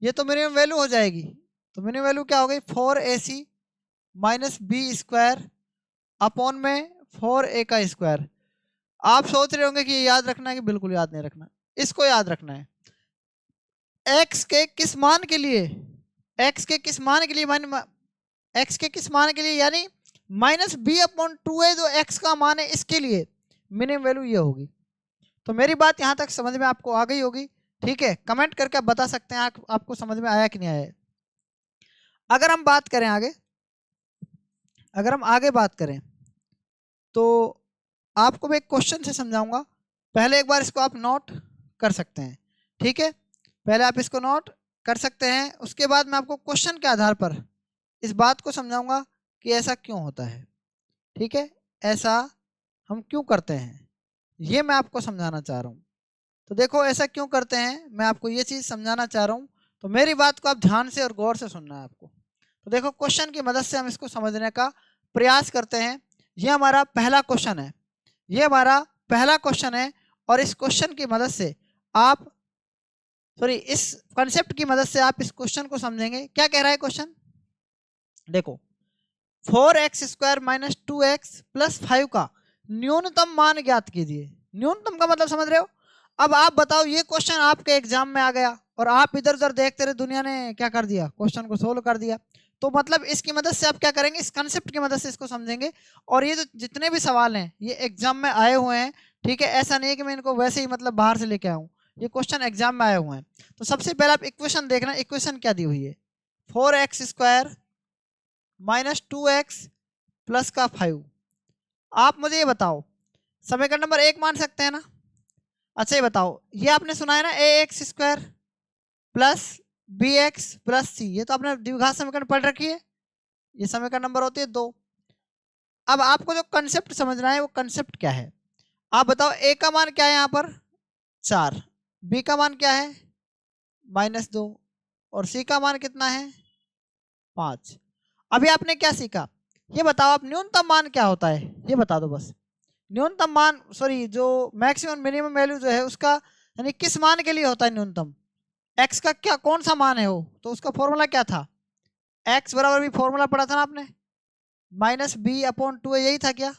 ये तो मिनिमम वैल्यू हो जाएगी। तो मिनिमम वैल्यू क्या हो गई, 4ac minus B square upon में 4a का स्क्वायर। आप सोच रहे होंगे कि ये याद रखना है, कि बिल्कुल याद नहीं रखना, इसको याद रखना है। x के किस मान के लिए, x के किस मान के लिए, x के किस मान के लिए, यानी माइनस बी अपॉन 2a जो x का मान है इसके लिए मिनिमम वैल्यू ये होगी। तो मेरी बात यहाँ तक समझ में आपको आ गई होगी। ठीक है, कमेंट करके आप बता सकते हैं आपको समझ में आया कि नहीं आया। अगर हम बात करें आगे, अगर हम आगे बात करें तो आपको मैं एक क्वेश्चन से समझाऊंगा, पहले एक बार इसको आप नोट कर सकते हैं। ठीक है, पहले आप इसको नोट कर सकते हैं, उसके बाद मैं आपको क्वेश्चन के आधार पर इस बात को समझाऊंगा कि ऐसा क्यों होता है। ठीक है, ऐसा हम क्यों करते हैं ये मैं आपको समझाना चाह रहा हूँ। तो देखो ऐसा क्यों करते हैं, मैं आपको ये चीज़ समझाना चाह रहा हूँ, तो मेरी बात को आप ध्यान से और गौर से सुनना है आपको। तो देखो क्वेश्चन की मदद से हम इसको समझने का प्रयास करते हैं। ये हमारा पहला क्वेश्चन है, ये हमारा पहला क्वेश्चन है, और इस क्वेश्चन की मदद से आप, सॉरी, इस कॉन्सेप्ट की मदद से आप इस क्वेश्चन को समझेंगे। क्या कह रहा है क्वेश्चन, देखो 4x square minus 2x plus 5 का न्यूनतम मान ज्ञात कीजिए। न्यूनतम का मतलब समझ रहे हो। अब आप बताओ, ये क्वेश्चन आपके एग्जाम में आ गया और आप इधर उधर देखते रहे, दुनिया ने क्या कर दिया, क्वेश्चन को सोल्व कर दिया। तो मतलब इसकी मदद से आप क्या करेंगे, इस कंसेप्ट की मदद से इसको समझेंगे। और ये जो जितने भी सवाल हैं ये एग्जाम में आए हुए हैं। ठीक है, ऐसा नहीं है कि मैं इनको वैसे ही मतलब बाहर से लेके आऊँ, ये क्वेश्चन एग्जाम में आए हुए हैं। तो सबसे पहले आप इक्वेशन देखना, इक्वेशन क्या दी हुई है, 4x square minus 2x plus का 5। आप मुझे ये बताओ, समीकरण नंबर 1 मान सकते हैं ना। अच्छा ये बताओ, ये आपने सुना है ना, A X square plus B X plus C, ये तो आपने द्विघात समीकरण पढ़ रखी है, ये समीकरण नंबर होती है 2। अब आपको जो कंसेप्ट समझना है वो कंसेप्ट क्या है, आप बताओ। ए का मान क्या है यहाँ पर 4, बी का मान क्या है -2, और सी का मान कितना है 5। अभी आपने क्या सीखा, ये बताओ आप, न्यूनतम मान क्या होता है ये बता दो बस। न्यूनतम मान, सॉरी, जो मैक्सिमम मिनिमम वैल्यू जो है उसका, यानी किस मान के लिए होता है न्यूनतम, एक्स का क्या कौन सा मान है वो, तो उसका फॉर्मूला क्या था, एक्स बराबर भी फॉर्मूला पढ़ा था ना आपने, माइनस बी अपॉन 2, यही था क्या,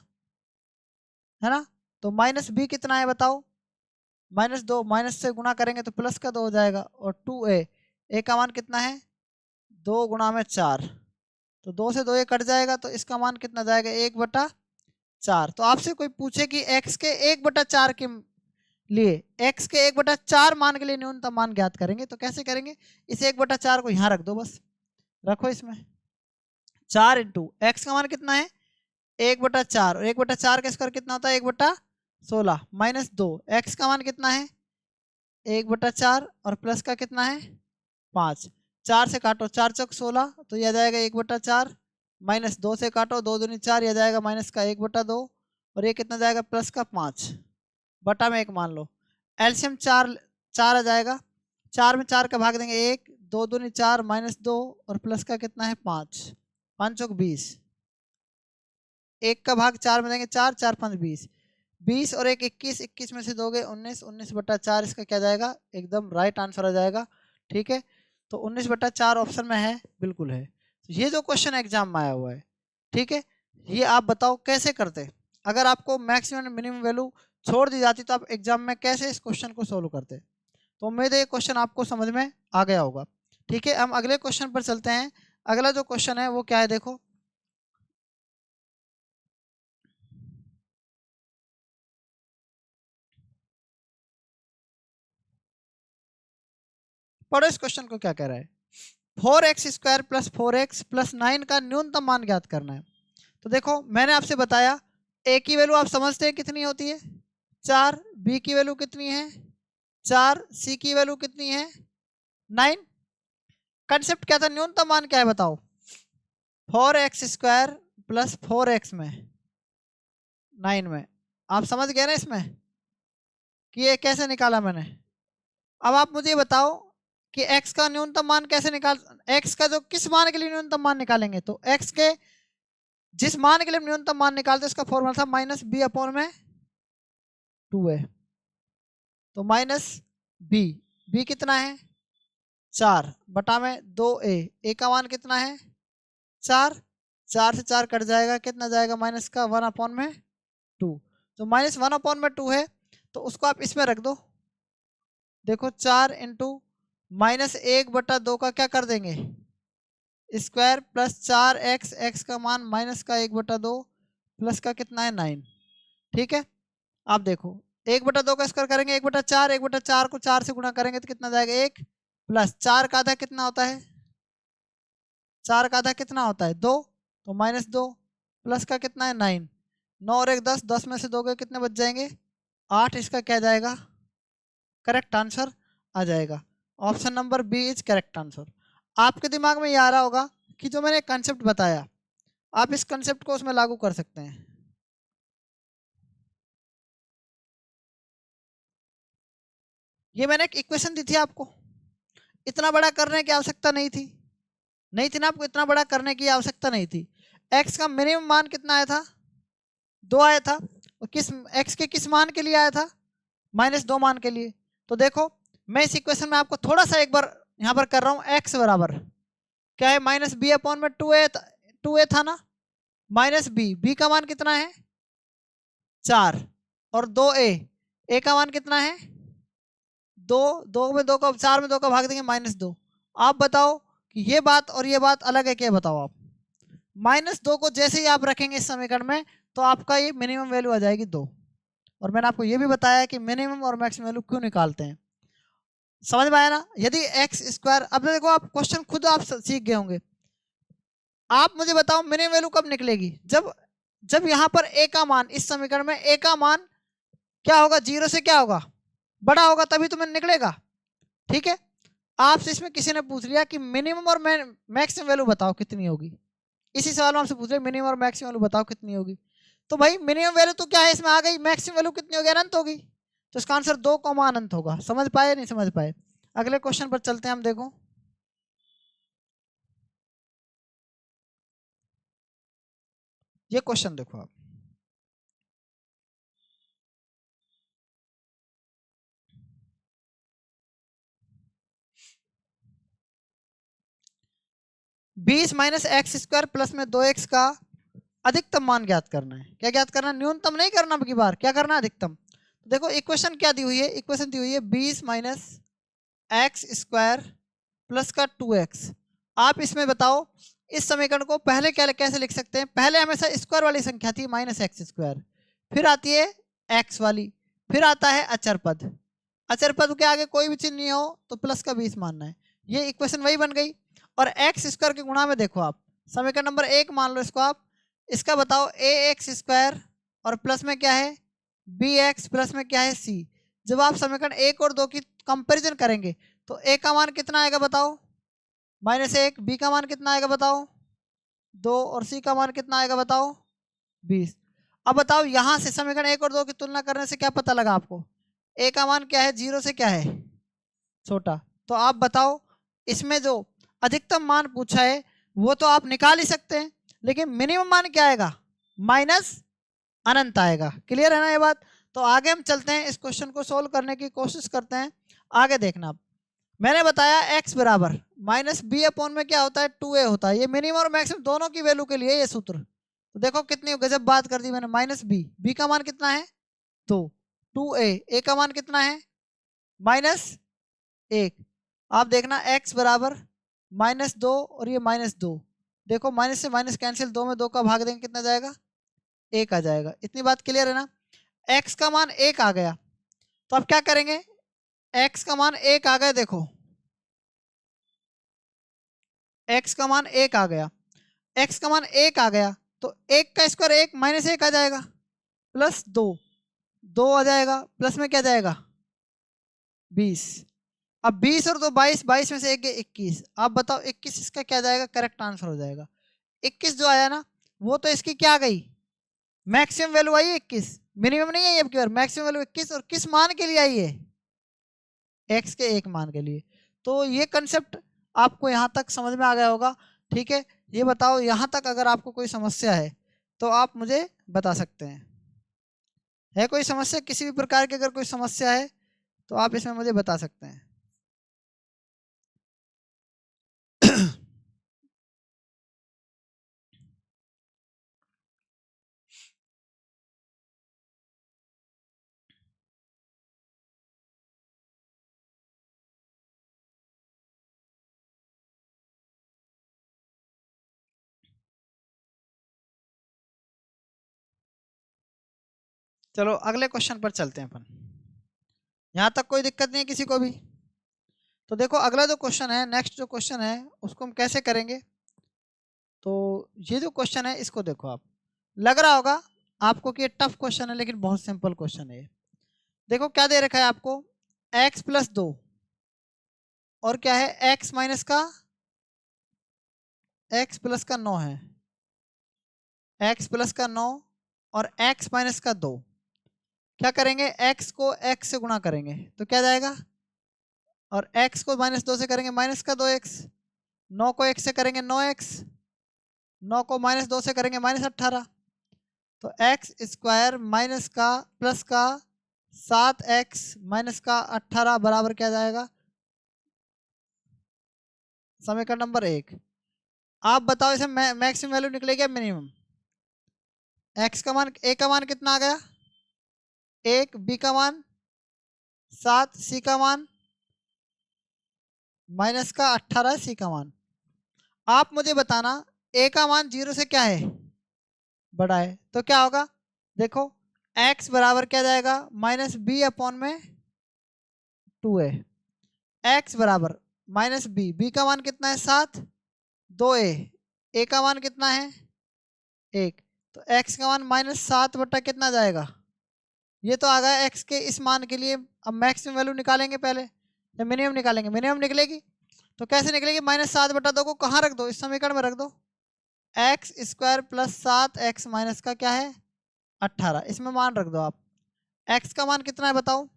है ना। तो माइनस बी कितना है बताओ, -2, माइनस से गुणा करेंगे तो प्लस का 2 हो जाएगा, और 2a, ए का मान कितना है 2 गुणा में 4, तो 2 से 2 ये कट जाएगा, तो इसका मान कितना जाएगा 1/4। तो आपसे कोई पूछे कि x के 1/4 के लिए, x के 1/4 मान के लिए न्यूनतम मान ज्ञात करेंगे, तो कैसे करेंगे, इस 1/4 को यहाँ रख दो, बस रखो इसमें, 4 इंटू एक्स का मान कितना है 1/4, और 1/4 का स्क्वायर कितना होता है 1/16, -2, एक्स का मान कितना है 1/4, और प्लस का कितना है 5। 4 से काटो, 4 चौक 16, तो यह जाएगा 1/4, -2 से काटो, 2 दूनी 4, यह जाएगा माइनस का 1/2, और ये कितना जाएगा प्लस का 5 बटा में 1 मान लो। एलसीएम 4 4 आ जाएगा, 4 में 4 का भाग देंगे 1, 2 दूनी 4, -2, और प्लस का कितना है 5, 5 चौक 20, 1 का भाग 4 में देंगे 4, 4 5 20, 20 और एक 21, 21 में से दोगे 19, 19/4 इसका क्या जाएगा, एकदम राइट आंसर आ जाएगा। ठीक है, तो 19/4 ऑप्शन में है, बिल्कुल है। तो ये जो क्वेश्चन एग्जाम में आया हुआ है, ठीक है, ये आप बताओ कैसे करते। अगर आपको मैक्सिमम मिनिमम वैल्यू छोड़ दी जाती तो आप एग्जाम में कैसे इस क्वेश्चन को सोल्व करते। तो उम्मीद है ये क्वेश्चन आपको समझ में आ गया होगा। ठीक है, हम अगले क्वेश्चन पर चलते हैं। अगला जो क्वेश्चन है वो क्या है, देखो। पढ़ो इस क्वेश्चन को क्या कह रहा है। 4x² + 4x + 9 का न्यूनतम मान ज्ञात करना है। तो देखो मैंने आपसे बताया a की वैल्यू आप समझते हैं कितनी होती है, 4, b की वैल्यू कितनी है 4, c की वैल्यू कितनी है 9। कंसेप्ट क्या था, न्यूनतम मान क्या है बताओ। 4x² + 4x में 9 में, आप समझ गए ना इसमें कि ये कैसे निकाला मैंने। अब आप मुझे बताओ कि x का न्यूनतम मान कैसे निकाल, x का जो किस मान के लिए न्यूनतम मान निकालेंगे, तो x के जिस मान के लिए न्यूनतम मान निकालते उसका फॉर्मूला था -b/2 है। तो -b, b कितना है 4/2a, a का मान कितना है 4, 4 से 4 कट जाएगा, कितना जाएगा माइनस का 1/2। तो -1/2 है, तो उसको आप इसमें रख दो। देखो 4 × -1/2 का क्या कर देंगे स्क्वायर प्लस 4x, x का मान -1/2 प्लस का कितना है 9। ठीक है, आप देखो 1/2 का स्क्वायर करेंगे 1/4, 1/4 को 4 से गुणा करेंगे तो कितना जाएगा 1, प्लस 4 का आधा कितना होता है 4 का आधा कितना होता है 2, तो -2 प्लस का कितना है 9, 9 और 1 10, 10 में से दोगे कितने बच जाएंगे 8, इसका क्या जाएगा करेक्ट आंसर आ जाएगा। Option number B is correct answer. आपके दिमाग में ये आ रहा होगा कि जो मैंने कंसेप्ट बताया आप इस कंसेप्ट को उसमें लागू कर सकते हैं। ये मैंने एक इक्वेशन दी थी आपको, इतना बड़ा करने की आवश्यकता नहीं थी, नहीं थी ना, आपको इतना बड़ा करने की आवश्यकता नहीं थी। x का मिनिमम मान कितना आया था 2 आया था, और किस x के किस मान के लिए आया था -2 मान के लिए। तो देखो मैं इस इक्वेशन में आपको थोड़ा सा एक बार यहाँ पर कर रहा हूँ, x बराबर क्या है -b/2a था ना, -b का मान कितना है 4 और 2a का मान कितना है 2, 2 में 2 का 4 में 2 का भाग देंगे -2। आप बताओ कि ये बात और ये बात अलग है क्या, बताओ आप। -2 को जैसे ही आप रखेंगे इस समीकरण में तो आपका ये मिनिमम वैल्यू आ जाएगी 2। और मैंने आपको ये भी बताया कि मिनिमम और मैक्सिमम वैल्यू क्यों निकालते हैं, समझ में आया ना। यदि x², अब देखो आप क्वेश्चन खुद आप सीख गए होंगे। आप मुझे बताओ मिनिमम वैल्यू कब निकलेगी, जब जब यहाँ पर a का मान, इस समीकरण में a का मान क्या होगा 0 से क्या होगा बड़ा होगा, तभी तुम्हें निकलेगा। ठीक है, आपसे इसमें किसी ने पूछ लिया कि मिनिमम और मैक्सिमम वैल्यू बताओ कितनी होगी, इसी सवाल में आपसे पूछ लिया मिनिमम और मैक्सिमम वैल्यू बताओ कितनी होगी। तो भाई मिनिमम वैल्यू तो क्या है इसमें आ गई, मैक्सिमम वैल्यू कितनी होगी अनंत होगी, तो इसका आंसर 2 अनंत होगा। समझ पाए नहीं समझ पाए। अगले क्वेश्चन पर चलते हैं हम। देखो ये क्वेश्चन देखो आप, बीस -x² प्लस में 2x का अधिकतम मान ज्ञात करना है। क्या ज्ञात करना, न्यूनतम नहीं करना, अब की बार क्या करना अधिकतम। तो देखो इक्वेशन क्या दी हुई है, इक्वेशन दी हुई है 20 -x² प्लस का 2x। आप इसमें बताओ इस समीकरण को पहले क्या कैसे लिख सकते हैं, पहले हमेशा स्क्वायर वाली संख्या थी -x², फिर आती है x वाली, फिर आता है अचर पद। अचर पद के आगे कोई भी चिन्ह नहीं हो तो प्लस का 20 मानना है, ये इक्वेशन वही बन गई। और x² के गुणा में देखो आप समीकरण नंबर 1 मान लो इसको आप, इसका बताओ ax² और प्लस में क्या है bx, प्लस में क्या है c। जब आप समीकरण 1 और 2 की कंपैरिजन करेंगे तो a का मान कितना आएगा बताओ -1, b का मान कितना आएगा बताओ 2, और c का मान कितना आएगा बताओ 20। अब बताओ यहां से समीकरण 1 और 2 की तुलना करने से क्या पता लगा आपको, a का मान क्या है 0 से क्या है छोटा। तो आप बताओ इसमें जो अधिकतम मान पूछा है वो तो आप निकाल ही सकते हैं, लेकिन मिनिमम मान क्या आएगा माइनस अनंत आएगा। क्लियर है ना ये बात। तो आगे हम चलते हैं, इस क्वेश्चन को सोल्व करने की कोशिश करते हैं। आगे देखना आप, मैंने बताया x बराबर माइनस बी अपॉन में क्या होता है 2a होता है। ये मिनिमम और मैक्सिमम दोनों की वैल्यू के लिए ये सूत्र। तो देखो कितनी गजब बात कर दी मैंने, माइनस बी, बी का मान कितना है 2, 2a, a का मान कितना है -1। आप देखना x बराबर -2 और ये -2, देखो माइनस से माइनस कैंसिल, 2 में 2 का भाग देंगे कितना जाएगा 1 आ जाएगा। इतनी बात क्लियर है ना। x का मान 1 आ गया, तो अब क्या करेंगे, x का मान 1 आ गया, देखो x का मान 1 आ गया, x का मान 1 आ गया, तो 1 का स्क्वायर 1 -1 आ जाएगा, प्लस 2, 2 आ जाएगा, प्लस में क्या जाएगा 20। अब 20 और 2 22, 22 में से 1 21। आप बताओ 21 इसका क्या जाएगा, करेक्ट आंसर हो जाएगा। 21 जो आया ना, वो तो इसकी क्या आ गई, मैक्सिमम वैल्यू आई है 21, मिनिमम नहीं आई अब की बार, मैक्सिमम वैल्यू 21, और किस मान के लिए आई है, एक्स के एक मान के लिए। तो ये कंसेप्ट आपको यहाँ तक समझ में आ गया होगा। ठीक है, ये बताओ यहाँ तक अगर आपको कोई समस्या है तो आप मुझे बता सकते हैं। है कोई समस्या, किसी भी प्रकार की अगर कोई समस्या है तो आप इसमें मुझे बता सकते हैं। चलो अगले क्वेश्चन पर चलते हैं अपन। यहाँ तक कोई दिक्कत नहीं है किसी को भी। तो देखो अगला जो क्वेश्चन है, नेक्स्ट जो क्वेश्चन है उसको हम कैसे करेंगे। तो ये जो क्वेश्चन है इसको देखो, आप लग रहा होगा आपको कि ये टफ क्वेश्चन है, लेकिन बहुत सिंपल क्वेश्चन है ये। देखो क्या दे रखा है आपको, x+2 और क्या है x प्लस का 9 है, x+9 और x-2। क्या करेंगे, x को x से गुणा करेंगे तो क्या जाएगा, और x को -2 से करेंगे -2x, 9 को 1 से करेंगे 9x, 9 को -2 से करेंगे -18। तो x² माइनस का प्लस का 7x माइनस का 18 बराबर क्या जाएगा, समीकरण नंबर 1। आप बताओ इसे मैक्सिमम वैल्यू निकलेगी या मिनिमम। x का मान, a का मान कितना आ गया 1, b का मान 7, c का मान -18, c का मान। आप मुझे बताना a का मान 0 से क्या है, बड़ा है, तो क्या होगा, देखो x बराबर क्या जाएगा -b/2a, x बराबर -b, b का मान कितना है 7, 2a, a का मान कितना है 1, तो x का मान -7 बटा कितना जाएगा, ये तो आ गया x के इस मान के लिए। अब मैक्सिमम वैल्यू निकालेंगे पहले या मिनिमम निकालेंगे, मिनिमम निकलेगी। तो कैसे निकलेगी, -7/2 को कहाँ रख दो, इस समीकरण में रख दो, x² प्लस 7x माइनस का क्या है 18, इसमें मान रख दो आप। x का मान कितना है बताओ,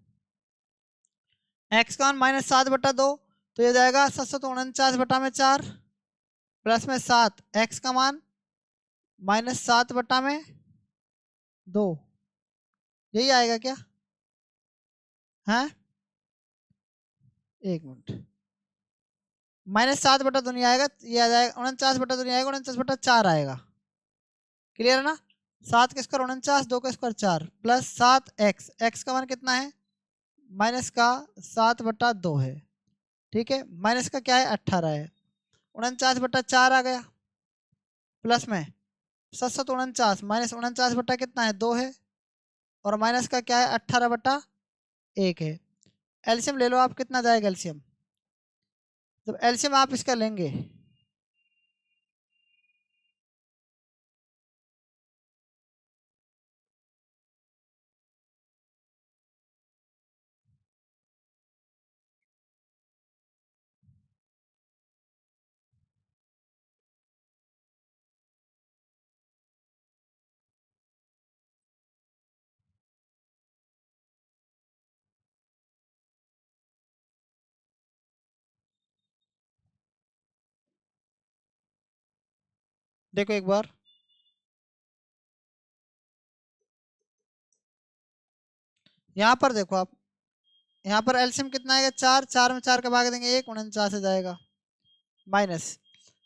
x का मान -7/2, तो ये जाएगा 749/4 प्लस में 7, x का मान -7/2, यही आएगा क्या, है एक मिनट, -7/2 नहीं आएगा, ये आ जाएगा 49/2 नहीं आएगा, 49/4 आएगा। क्लियर है ना, 7 का स्क्वायर 49, 2 का स्क्वायर 4 प्लस 7x, x का मान कितना है -7/2 है। ठीक है, माइनस का क्या है 18 है, 49/4 आ गया, प्लस में 749 -49 बटा कितना है 2 है, और माइनस का क्या है 18/1 है। एलसीएम ले लो आप, कितना जाएगा एलसीएम, जब एलसीएम आप इसका लेंगे, देखो एक बार, यहाँ पर देखो आप, यहाँ पर एलसीएम कितना आएगा 4, 4 में 4 का भाग देंगे 1, 49 आ जाएगा। माइनस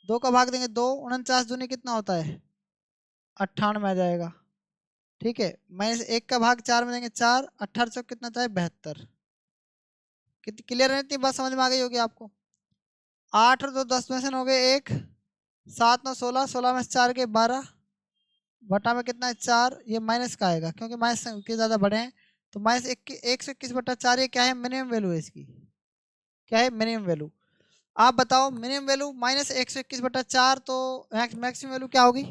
2 का भाग देंगे 2, 49 दूनी कितना होता है 98 आ जाएगा। ठीक है, माइनस 1 का भाग 4 में देंगे 4, 18 चौक कितना था 72। कितनी क्लियर है, इतनी बात समझ में आ गई होगी आपको। 8 और 2 10 में से हो गए 1, 7 9 16, 16 में से 4 के 12, बटा में कितना है 4, ये माइनस का आएगा क्योंकि माइनस के ज़्यादा बड़े हैं। तो माइनस 121 बटा 4, ये क्या है मिनिमम वैल्यू है इसकी, क्या है मिनिमम वैल्यू। आप बताओ मिनिमम वैल्यू माइनस 121 बटा 4, तो मैक्सिमम वैल्यू क्या होगी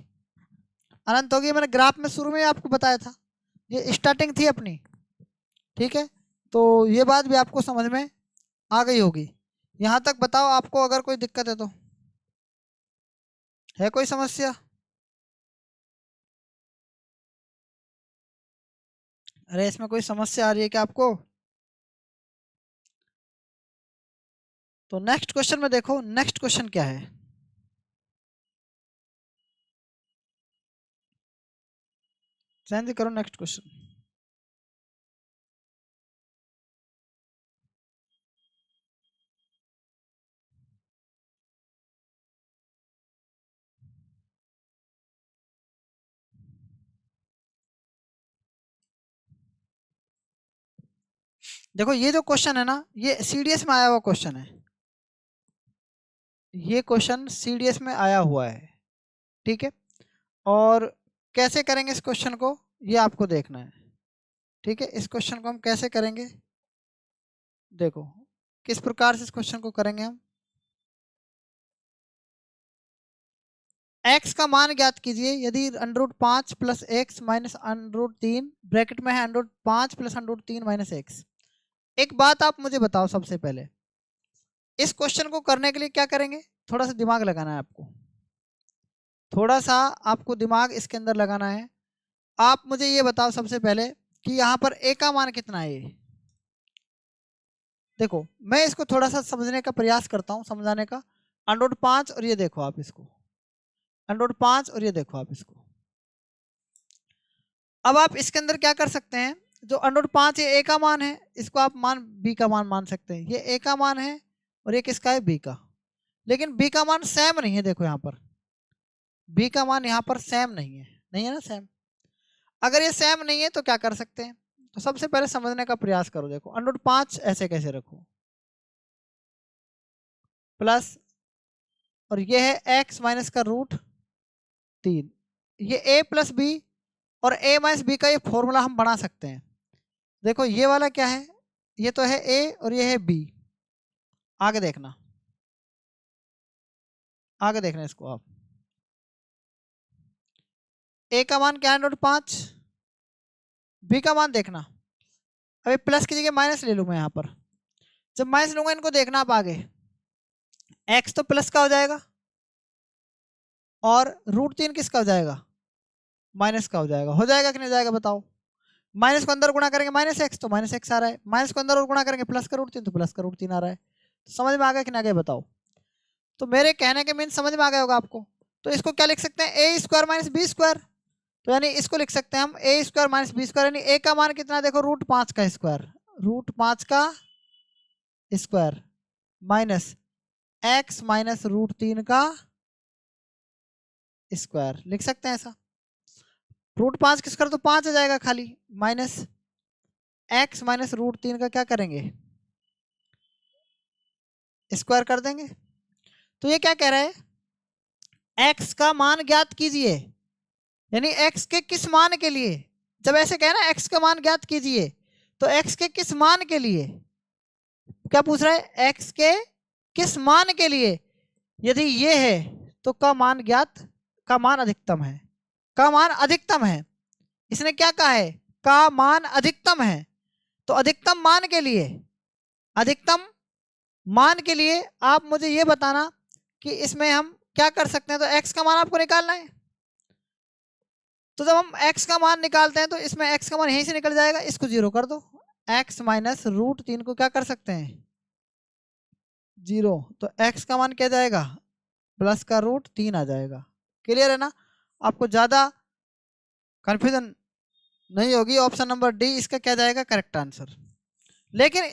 अनंत होगी। मैंने ग्राफ में शुरू में आपको बताया था, ये स्टार्टिंग थी अपनी। ठीक है, तो ये बात भी आपको समझ में आ गई होगी। यहाँ तक बताओ आपको अगर कोई दिक्कत है तो, है कोई समस्या? अरे इसमें कोई समस्या आ रही है क्या आपको? तो नेक्स्ट क्वेश्चन में देखो, नेक्स्ट क्वेश्चन क्या है। चेंज करो नेक्स्ट क्वेश्चन। देखो ये जो क्वेश्चन है ना, ये सीडीएस में आया हुआ क्वेश्चन है। ये क्वेश्चन सीडीएस में आया हुआ है। ठीक है, और कैसे करेंगे इस क्वेश्चन को, ये आपको देखना है। ठीक है, इस क्वेश्चन को हम कैसे करेंगे, देखो किस प्रकार से इस क्वेश्चन को करेंगे हम। x का मान ज्ञात कीजिए यदि √5 प्लस एक्स माइनस √3 ब्रैकेट में है √5 प्लस √3 माइनस एक्स। एक बात आप मुझे बताओ, सबसे पहले इस क्वेश्चन को करने के लिए क्या करेंगे, थोड़ा सा दिमाग लगाना है आपको, थोड़ा सा आपको दिमाग इसके अंदर लगाना है। आप मुझे ये बताओ सबसे पहले कि यहाँ पर a का मान कितना है। देखो मैं इसको थोड़ा सा समझने का प्रयास करता हूँ, समझाने का। √5 और ये देखो आप इसको, √5 और ये देखो आप इसको। अब आप इसके अंदर क्या कर सकते हैं, जो √5 ये a का मान है, इसको आप मान b का मान मान सकते हैं। ये a का मान है और ये किसका है b का। लेकिन b का मान सेम नहीं है, देखो यहाँ पर b का मान यहाँ पर सेम नहीं है, नहीं है ना सेम। अगर ये सेम नहीं है तो क्या कर सकते हैं, तो सबसे पहले समझने का प्रयास करो। देखो √5 ऐसे कैसे रखो, प्लस, और ये है x माइनस का √3, ये a प्लस बी और a माइनस बी का ये फॉर्मूला हम बना सकते हैं। देखो ये वाला क्या है, ये तो है a और ये है b। आगे देखना, आगे देखना इसको आप। a का मान क्या है √5, b का मान देखना। अभी प्लस की जगह माइनस ले लूँ मैं यहाँ पर, जब माइनस लूंगा इनको देखना आप आगे, x तो प्लस का हो जाएगा और √3 किसका हो जाएगा माइनस का हो जाएगा कि नहीं जाएगा बताओ। माइनस को अंदर गुणा करेंगे माइनस एक्स तो माइनस एक्स आ रहा है, माइनस को अंदर और गुणा करेंगे प्लस का √3 तो प्लस का √3 आ रहा है। तो समझ में आ गया कि नहीं आ गया बताओ। तो मेरे कहने के मीन समझ में आ गया होगा आपको। तो इसको क्या लिख सकते हैं, ए स्क्वायर माइनस बी स्क्वायर। तो यानी इसको लिख सकते हैं हम ए स्क्वायर माइनस बी स्क्वायर, यानी ए का मान कितना देखो √5 का स्क्वायर, √5 का स्क्वायर माइनस एक्स माइनस √3 का स्क्वायर, लिख सकते हैं ऐसा। √5 किस कर तो 5 आ जाएगा खाली, माइनस एक्स माइनस √3 का क्या करेंगे स्क्वायर कर देंगे। तो ये क्या कह रहा है, एक्स का मान ज्ञात कीजिए, यानी एक्स के किस मान के लिए। जब ऐसे कहे ना एक्स का मान ज्ञात कीजिए, तो एक्स के किस मान के लिए, क्या पूछ रहा है, एक्स के किस मान के लिए। यदि ये है तो का मान ज्ञात, का मान अधिकतम है, का मान अधिकतम है। इसने क्या कहा है, का मान अधिकतम है। तो अधिकतम मान के लिए, अधिकतम मान के लिए आप मुझे ये बताना कि इसमें हम क्या कर सकते हैं। तो x का मान आपको निकालना है, तो जब हम x का मान निकालते हैं तो इसमें x का मान यहीं से निकल जाएगा, इसको 0 कर दो। x माइनस √3 को क्या कर सकते हैं 0, तो x का मान क्या जाएगा प्लस का √3 आ जाएगा। क्लियर है ना, आपको ज्यादा कंफ्यूजन नहीं होगी। ऑप्शन नंबर डी इसका क्या जाएगा करेक्ट आंसर। लेकिन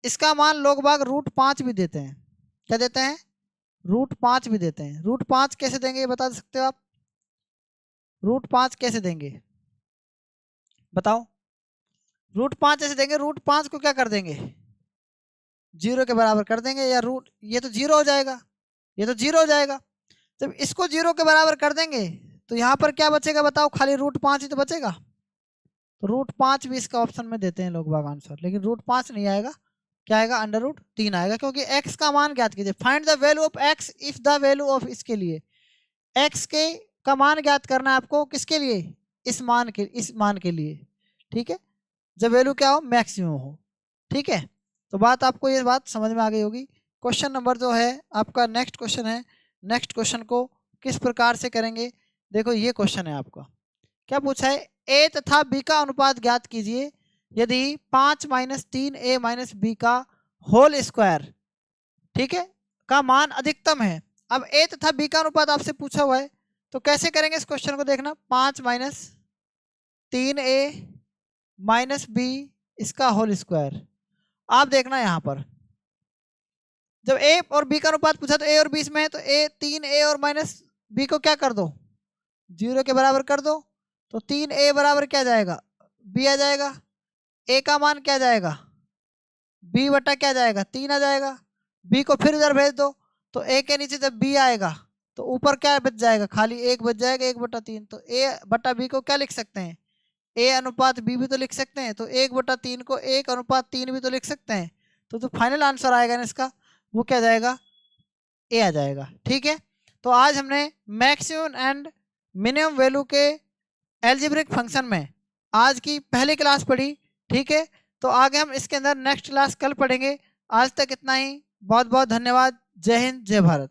इसका मान लोग बाग √5 भी देते हैं। क्या देते हैं? √5 भी देते हैं। √5 कैसे देंगे ये बता सकते हो आप? √5 कैसे देंगे बताओ? √5 ऐसे देंगे, √5 को क्या कर देंगे? 0 के बराबर कर देंगे, या रूट ये तो 0 हो जाएगा, ये तो 0 हो जाएगा। जब इसको 0 के बराबर कर देंगे तो यहाँ पर क्या बचेगा बताओ? खाली √5 ही तो बचेगा। तो √5 भी इसका ऑप्शन में देते हैं लोग बाग आंसर, लेकिन √5 नहीं आएगा। क्या आएगा? √3 आएगा, क्योंकि x का मान ज्ञात कीजिए। Find the value of x if the value of इसके लिए x के का मान ज्ञात करना है आपको। किसके लिए? इस मान के लिए। ठीक है, जब वैल्यू क्या हो? मैक्सिमम हो। ठीक है, तो बात आपको ये बात समझ में आ गई होगी। क्वेश्चन नंबर जो है आपका नेक्स्ट क्वेश्चन है। नेक्स्ट क्वेश्चन को किस प्रकार से करेंगे? देखो ये क्वेश्चन है आपका। क्या पूछा है? ए तथा बी का अनुपात ज्ञात कीजिए यदि 5 - 3a - b का होल स्क्वायर, ठीक है, का मान अधिकतम है। अब ए तथा बी का अनुपात आपसे पूछा हुआ है, तो कैसे करेंगे इस क्वेश्चन को? देखना, 5 - 3a - b इसका होल स्क्वायर। आप देखना यहाँ पर जब ए और बी का अनुपात पूछा तो ए और बी इसमें है, तो 3a और माइनस बी को क्या कर दो? 0 के बराबर कर दो। तो 3a बराबर क्या जाएगा? b आ जाएगा। a का मान क्या जाएगा? b बटा क्या जाएगा? 3 आ जाएगा। b को फिर इधर भेज दो, तो a के नीचे जब b आएगा तो ऊपर क्या बच जाएगा? खाली 1 बच जाएगा, 1/3। तो a बटा b को क्या लिख सकते हैं? a अनुपात b भी तो लिख सकते हैं। तो 1/3 को 1/3 भी तो लिख सकते हैं। तो जो फाइनल आंसर आएगा ना इसका, वो क्या जाएगा? ए आ जाएगा। ठीक है, तो आज हमने मैक्सिमम एंड मिनिमम वैल्यू के एल्जेब्रिक फंक्शन में आज की पहली क्लास पढ़ी। ठीक है, तो आगे हम इसके अंदर नेक्स्ट क्लास कल पढ़ेंगे। आज तक इतना ही। बहुत बहुत धन्यवाद। जय हिंद, जय भारत।